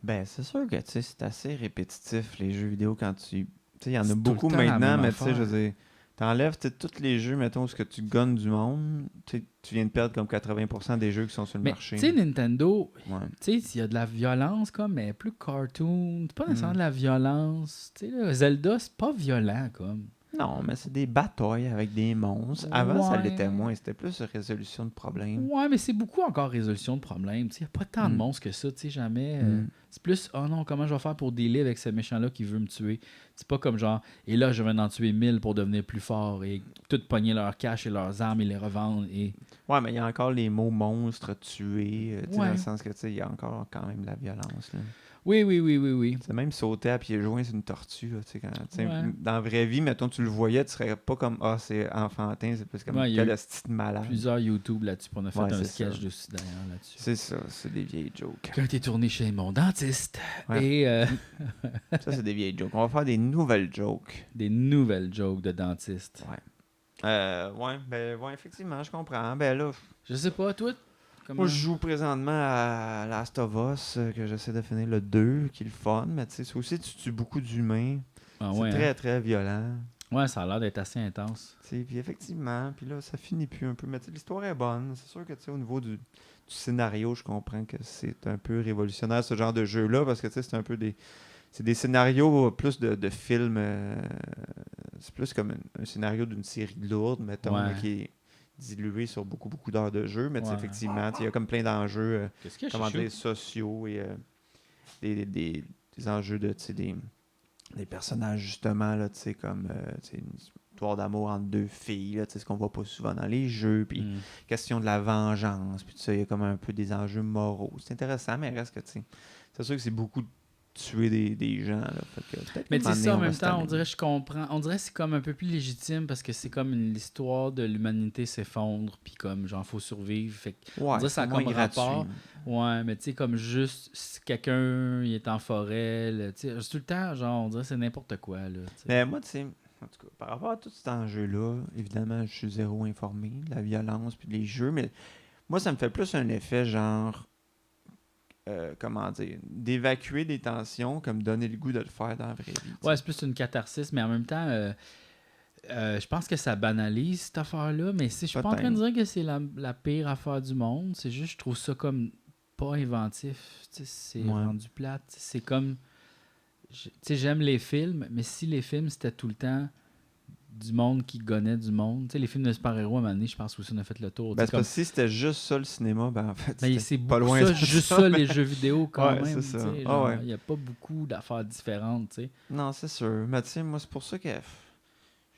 Ben, c'est sûr que, tu sais, c'est assez répétitif, les jeux vidéo, quand tu... Tu sais, il y en a C'est tout le beaucoup temps la maintenant, même mais tu sais, je affaire. veux dire, t'enlèves tu sais, tous les jeux, mettons, où ce que tu gonnes du monde, tu sais, tu viens de perdre comme 80% des jeux qui sont sur le Mais, marché. tu sais, Nintendo, Ouais. tu sais, s'il y a de la violence, comme, mais plus cartoon, c'est pas nécessairement Hmm. de la violence. Tu sais, là, Zelda, c'est pas violent, comme. Non, mais c'est des batailles avec des monstres. Avant, ça l'était Ouais. moins. C'était plus résolution de problèmes. Ouais, mais c'est beaucoup encore résolution de problèmes. Il n'y a pas tant de Hmm. monstres que ça, tu sais, jamais. Hmm. C'est plus, oh non, comment je vais faire pour dealer avec ce méchant-là qui veut me tuer. C'est pas comme genre, et là, je vais en tuer 1000 pour devenir plus fort et tout pogner leur cash et leurs armes et les revendre. Et Ouais, mais il y a encore les mots monstres, tuer, tu sais, dans le ouais. sens que, tu sais, il y a encore quand même de la violence, là. Oui, oui, oui, oui, oui. C'est même sauter à pieds joints sur une tortue, là, tu sais, tu sais, Ouais. dans la vraie vie, mettons, tu le voyais, tu serais pas comme, ah, c'est enfantin, c'est plus comme, Ouais, il y a quel eu asti de malade. plusieurs YouTube là-dessus. Puis on a fait Ouais, un c'est sketch ça. dessus d'ailleurs là-dessus. C'est ça, c'est des vieilles jokes. Qui a été tourné chez mon dentiste. Ouais. Et Ça, c'est des vieilles jokes. On va faire des nouvelles jokes. des nouvelles jokes de dentiste. Ouais. Ouais, effectivement, je comprends. Ben là, Je sais pas, toi, comment... moi, je joue présentement à Last of Us, que j'essaie de finir le 2, qui est le fun, mais tu sais, c'est aussi, tu tues beaucoup d'humains. Ah C'est ouais, très, hein? très violent. Ouais, ça a l'air d'être assez intense. Tu sais, puis effectivement, puis là, ça finit plus un peu. Mais tu sais, l'histoire est bonne. C'est sûr que, tu sais, au niveau du scénario, je comprends que c'est un peu révolutionnaire, ce genre de jeu-là, parce que, tu sais, c'est un peu des... C'est des scénarios plus de films. C'est plus comme un scénario d'une série lourde, mettons, Ouais. là, qui est dilué sur beaucoup, beaucoup d'heures de jeu. Mais tu sais, Ouais. effectivement, tu sais, il y a comme plein d'enjeux, Qu'est-ce que je comment suis dire, sociaux et des enjeux de, tu sais, des personnages, justement, là, tu sais, comme tu sais, une histoire d'amour entre deux filles, là, tu sais, ce qu'on voit pas souvent dans les jeux, puis question de la vengeance, puis tu sais, il y a comme un peu des enjeux moraux. C'est intéressant, mais reste que, tu sais, c'est sûr que c'est beaucoup de tuer des gens, là. Fait que peut-être Mais qu'à un tu sais, moment donné, ça, en on va même se temps, on tanner. dirait, je comprends. On dirait que c'est comme un peu plus légitime parce que c'est comme l'histoire de l'humanité s'effondre, puis comme, genre, faut survivre. Fait que, on Ouais, dirait que ça a c'est moins comme gratuit. rapport. Ouais, mais tu sais, comme juste, si quelqu'un, il est en forêt, là, tu sais, tout le temps, genre, on dirait que c'est n'importe quoi, là. Tu sais. Mais moi, tu sais, en tout cas, par rapport à tout cet enjeu-là, évidemment, je suis zéro informé de la violence puis des jeux, mais moi, ça me fait plus un effet genre, comment dire, d'évacuer des tensions, comme donner le goût de le faire dans la vraie vie. tu sais. Ouais, c'est plus une catharsis, mais en même temps, je pense que ça banalise cette affaire-là, mais je suis pas en train de Peut-être. dire que c'est la pire affaire du monde. C'est juste, je trouve ça comme pas inventif. Tu sais, c'est Ouais. rendu plate. C'est comme. Tu sais, j'aime les films, mais si les films c'était tout le temps du monde qui gonnait du monde, tu sais, les films de super-héros à un moment donné, je pense aussi on a fait le tour. Tu Ben, sais, c'est parce que si c'était juste ça le cinéma, ben en fait, mais c'était c'est pas beaucoup loin ça, de juste ça. ça, les jeux vidéo quand Ouais, même. c'est Tu ça. sais, Ah genre, ouais. il n'y a pas beaucoup d'affaires différentes, tu sais. Non, c'est sûr. Mais tu sais, moi, c'est pour ça que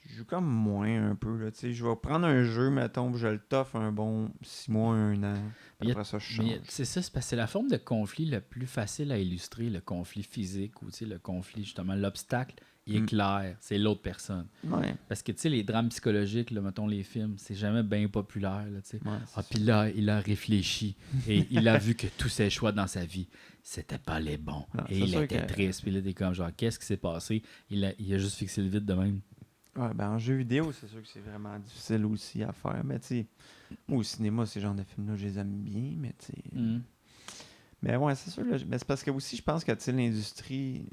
je joue comme moins un peu. Là, tu sais, je vais prendre un jeu, mettons, puis je le toffe un bon 6 mois, 1 an. Mais Après ça, je change. Mais c'est ça, c'est parce que c'est la forme de conflit le plus facile à illustrer, le conflit physique ou tu sais, le conflit, justement, l'obstacle, il est Mm. clair, c'est l'autre personne. Ouais. Parce que, tu sais, les drames psychologiques, là, mettons les films, c'est jamais bien populaire, là, tu sais. Ouais, Ah, c'est puis là, il a réfléchi et il a vu que tous ses choix dans sa vie, c'était pas les bons. Non, Et c'est il sûr était que- triste. Puis là, t'es comme, genre, qu'est-ce qui s'est passé? Il a juste fixé le vide de même. Ouais, ben en jeu vidéo, c'est sûr que c'est vraiment difficile aussi à faire. Mais tu sais, moi au cinéma, ces genres de films-là, je les aime bien, mais tu sais. Mm. Mais ouais, c'est sûr. Là, mais c'est parce que aussi, je pense que tu sais, l'industrie,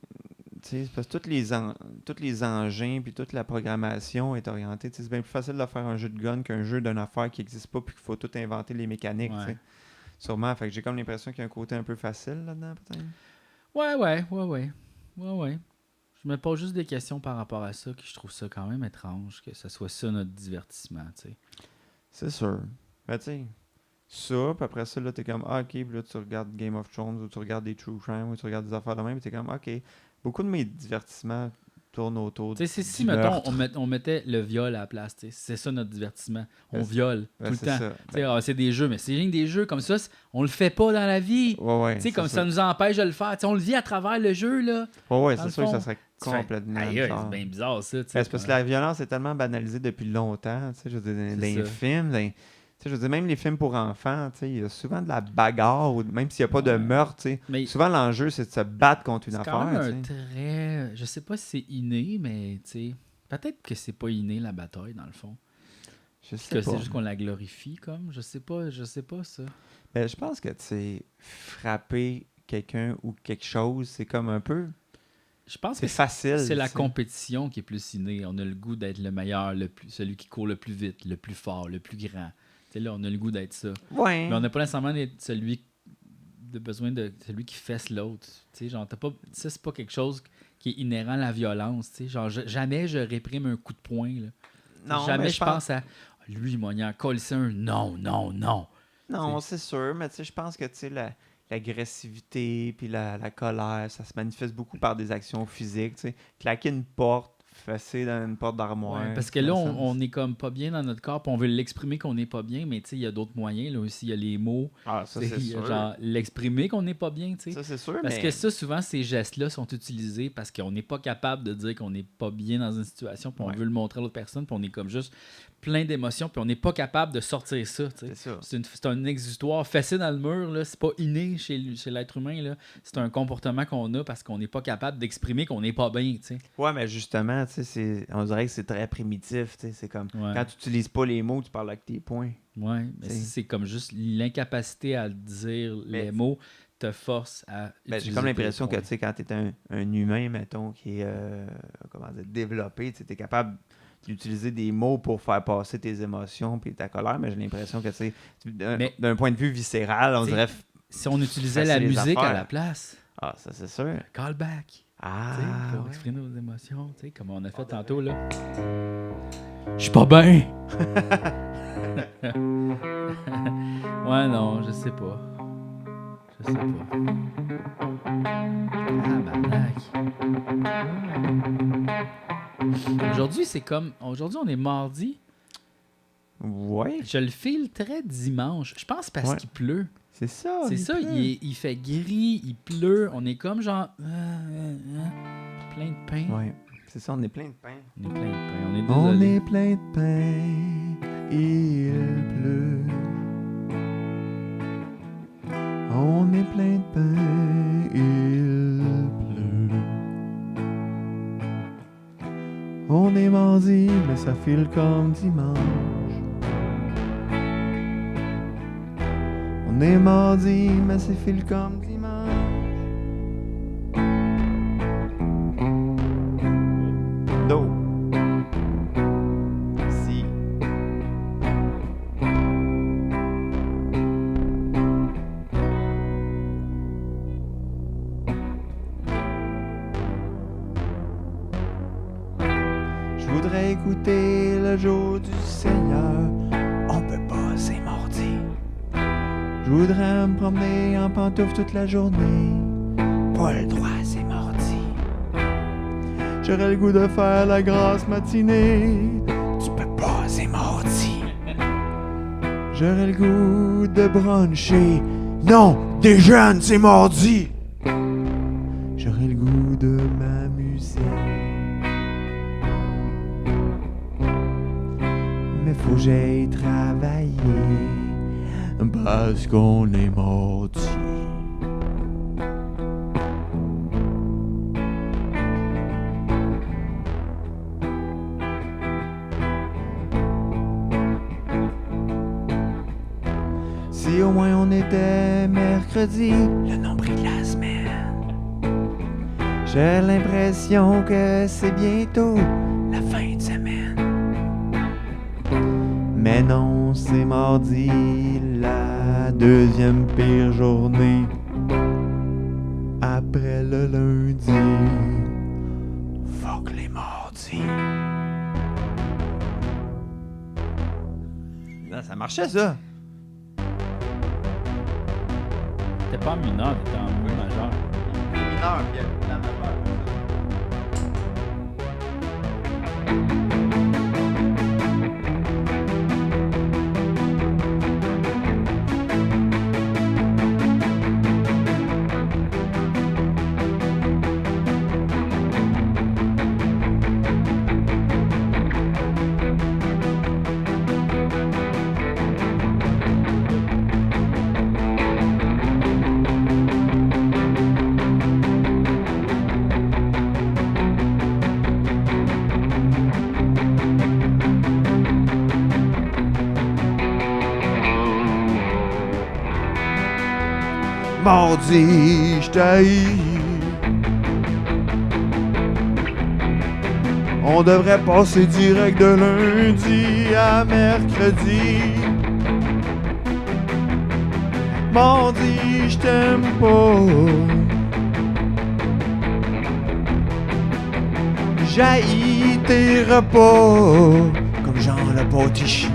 tu sais, c'est parce que tous les engins puis toute la programmation est orientée. Tu sais, c'est bien plus facile de faire un jeu de gun qu'un jeu d'une affaire qui n'existe pas puis qu'il faut tout inventer les mécaniques. tu sais. Ouais. Sûrement. Fait que j'ai comme l'impression qu'il y a un côté un peu facile là-dedans, peut-être. Ouais. Je me pose juste des questions par rapport à ça, que je trouve ça quand même étrange, que ce soit ça notre divertissement, tu sais. C'est sûr. Mais tu sais, ça, puis après ça, là, t'es comme, ah, ok, puis là, tu regardes Game of Thrones, ou tu regardes des True Crime, ou tu regardes des affaires de même, puis t'es comme, ok. Beaucoup de mes divertissements tournent autour Tu sais, si, du mettons, meurtre. on mettait le viol à la place, tu sais, c'est ça notre divertissement. On Ben, viole Ben, tout le c'est temps. ça. Tu sais, c'est des jeux, mais c'est rien que des jeux comme ça, on le fait pas dans la vie. Ouais, Tu sais, c'est comme sûr. ça nous empêche de le faire. Tu sais, on le vit à travers le jeu, là. Ouais, Dans c'est le sûr que ça fond, serait Tu fais, complètement aïe, aïe, bizarre. c'est bien bizarre, ça. Tu Ben, sais, c'est parce que la violence est tellement banalisée depuis longtemps, tu sais, je veux dire, dans C'est les ça. films, tu sais, je veux dire, même les films pour enfants, tu sais, il y a souvent de la bagarre, ou même s'il n'y a pas de Ouais. meurtre, tu sais. Mais Souvent, l'enjeu, c'est de se battre contre une c'est quand affaire, même un tu sais. très... Je sais pas si c'est inné, mais tu sais, peut-être que c'est pas inné, la bataille, dans le fond. Je Que sais c'est pas. juste qu'on la glorifie, comme. Je sais pas ça. Ben, je pense que, tu sais, frapper quelqu'un ou quelque chose, c'est comme un peu... Je pense C'est que facile. c'est la tu sais. compétition qui est plus innée. On a le goût d'être le meilleur, celui qui court le plus vite, le plus fort, le plus grand. Tu sais, là, on a le goût d'être ça. Ouais. Mais on n'a pas nécessairement d'être celui qui fesse l'autre. Tu sais, genre, ça, c'est pas quelque chose qui est inhérent à la violence. Tu sais, genre, jamais je réprime un coup de poing. Là. Non, Jamais mais je pense à lui, il m'a collé un. Non. Non, c'est sûr, mais tu sais, je pense que tu sais, l'agressivité puis la colère, ça se manifeste beaucoup par des actions physiques. Tu sais. Claquer une porte, fesser dans une porte d'armoire. Ouais, parce que là, on est comme pas bien dans notre corps, puis on veut l'exprimer qu'on n'est pas bien, mais tu sais, il y a d'autres moyens. Là aussi, il y a les mots. Ah, ça, Tu sais, c'est il y a sûr. genre l'exprimer qu'on n'est pas bien, tu sais. Ça, c'est sûr, Parce mais... que ça, souvent, ces gestes-là sont utilisés parce qu'on n'est pas capable de dire qu'on n'est pas bien dans une situation, puis on Ouais. veut le montrer à l'autre personne, puis on est comme juste plein d'émotions, puis on n'est pas capable de sortir ça, tu sais. C'est ça. C'est un exutoire fessé dans le mur, là. C'est pas inné chez l'être humain, là. C'est un comportement qu'on a parce qu'on n'est pas capable d'exprimer qu'on n'est pas bien, tu sais. Ouais, mais justement, tu sais, on dirait que c'est très primitif, tu sais. C'est comme, Ouais. quand tu n'utilises pas les mots, tu parles avec tes poings. Ouais, mais T'sais. c'est comme juste l'incapacité à dire les mots te force à Ben, j'ai utiliser comme tes l'impression que, points. tu sais, quand tu es un humain, mettons, qui est, comment dire, développé, tu es capable d'utiliser des mots pour faire passer tes émotions puis ta colère, mais j'ai l'impression que, tu sais, Mais- d'un point de vue viscéral, on T'sais, dirait... Si on utilisait Facile la les musique à affaires. la place, Ah, ça, c'est sûr. callback. Ah, Pour ouais. exprimer nos émotions, tu sais, comme on a fait tantôt, là. Je suis pas bien! Ouais, non, je sais pas. Je sais pas. Aujourd'hui, c'est comme... Aujourd'hui, on est mardi. Ouais, Je le file très dimanche. Je pense parce Ouais. qu'il pleut. c'est ça. C'est ça, il fait gris, il pleut. On est comme genre... plein de pain. Ouais, c'est ça, on est plein de pain. On est plein de pain. On est On désolé. est plein de pain, il pleut. On est plein de pain, il pleut. On est mardi, mais ça file comme dimanche. On est mardi, mais ça file comme dimanche. Do. Si. Je voudrais écouter le jour du Seigneur. On peut pas, c'est mardi. Je voudrais me promener en pantoufles toute la journée. Pas le droit, c'est mardi. J'aurais le goût de faire la grasse matinée. Tu peux pas, c'est mardi. J'aurais le goût de bruncher. Non, des jeunes, c'est mardi. J'aurais le goût de m'amuser. Mais faut que j'aille travailler parce qu'on est mardi. Si au moins on était mercredi, le nombril de la semaine. J'ai l'impression que c'est bientôt la fin de semaine. Mais non, c'est mardi, la deuxième pire journée. Après le lundi, fuck les mardis. Non, ça marchait ça. T'es pas en mineur, t'es en mi majeur. Mineur, bien, la majeur. Mardi, je t'haïs. On devrait passer direct de lundi à mercredi. Mardi, je t'aime pas. J'haïs tes repas, comme genre le pâté chinois.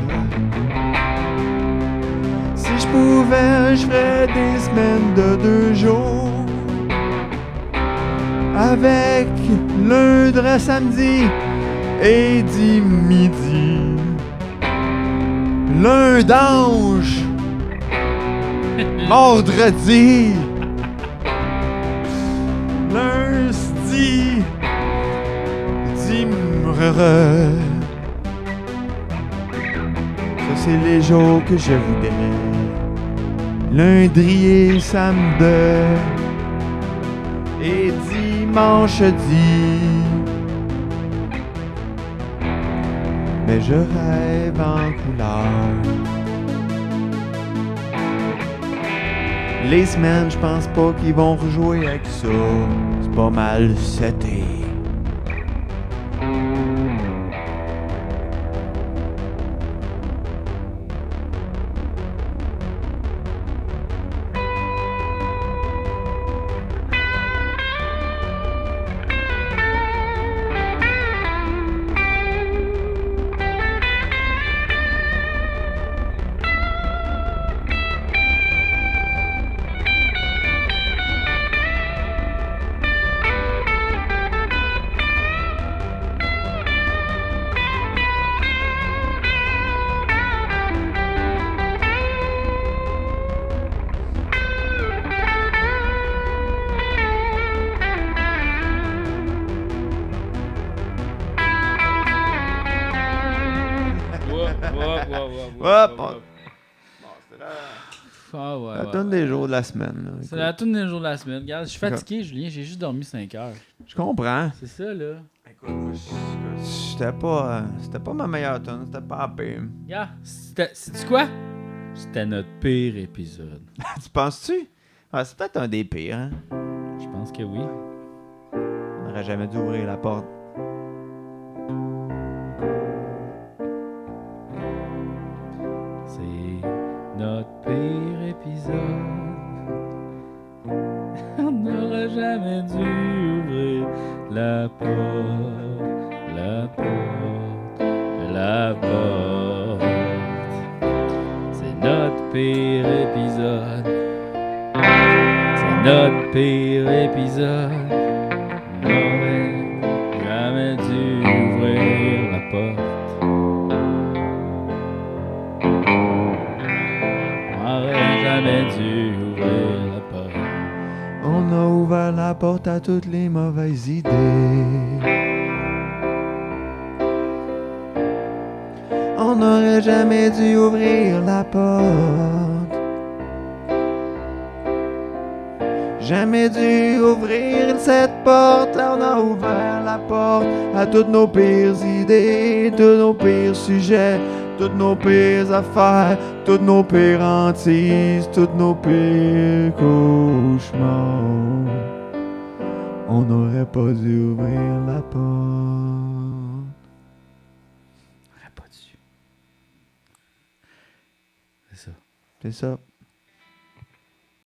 Si je pouvais, je ferais des semaines de 2 jours. Avec lundi à samedi et midi. Lundange. Vendredi. Lundi. Dimre. Ça, c'est les jours que je voudrais. Lundi et samedi. Et dimanche dit. Mais je rêve en couleur. Les semaines, je pense pas qu'ils vont rejouer avec ça. C'est pas mal seté. Ah ouais, La ouais, toune des jours de la semaine. Là, C'est écoute. la toune des jours de la semaine. Regarde, je suis fatigué, Julien. J'ai juste dormi 5 heures. Je comprends. C'est ça, là. Écoute, moi, c'était pas ma meilleure tune, c'était pas la pire. Regarde, sais-tu quoi? C'était notre pire épisode. Tu penses-tu? Ah, c'est peut-être un des pires, hein? Je pense que oui. On n'aurait jamais dû ouvrir la porte. C'est notre pire épisode. On n'aurait jamais dû ouvrir la porte, la porte, la porte. C'est notre pire épisode. C'est notre pire épisode. On n'aurait jamais dû ouvrir la porte. On n'aurait jamais dû ouvrir la porte. On a ouvert la porte à toutes les mauvaises idées. On n'aurait jamais dû ouvrir la porte. Jamais dû ouvrir cette porte. Là, on a ouvert la porte à toutes nos pires idées, tous nos pires sujets, toutes nos pires affaires, toutes nos pires hantises, toutes nos pires cauchemars. On n'aurait pas dû ouvrir la porte. On n'aurait pas dû. C'est ça. C'est ça.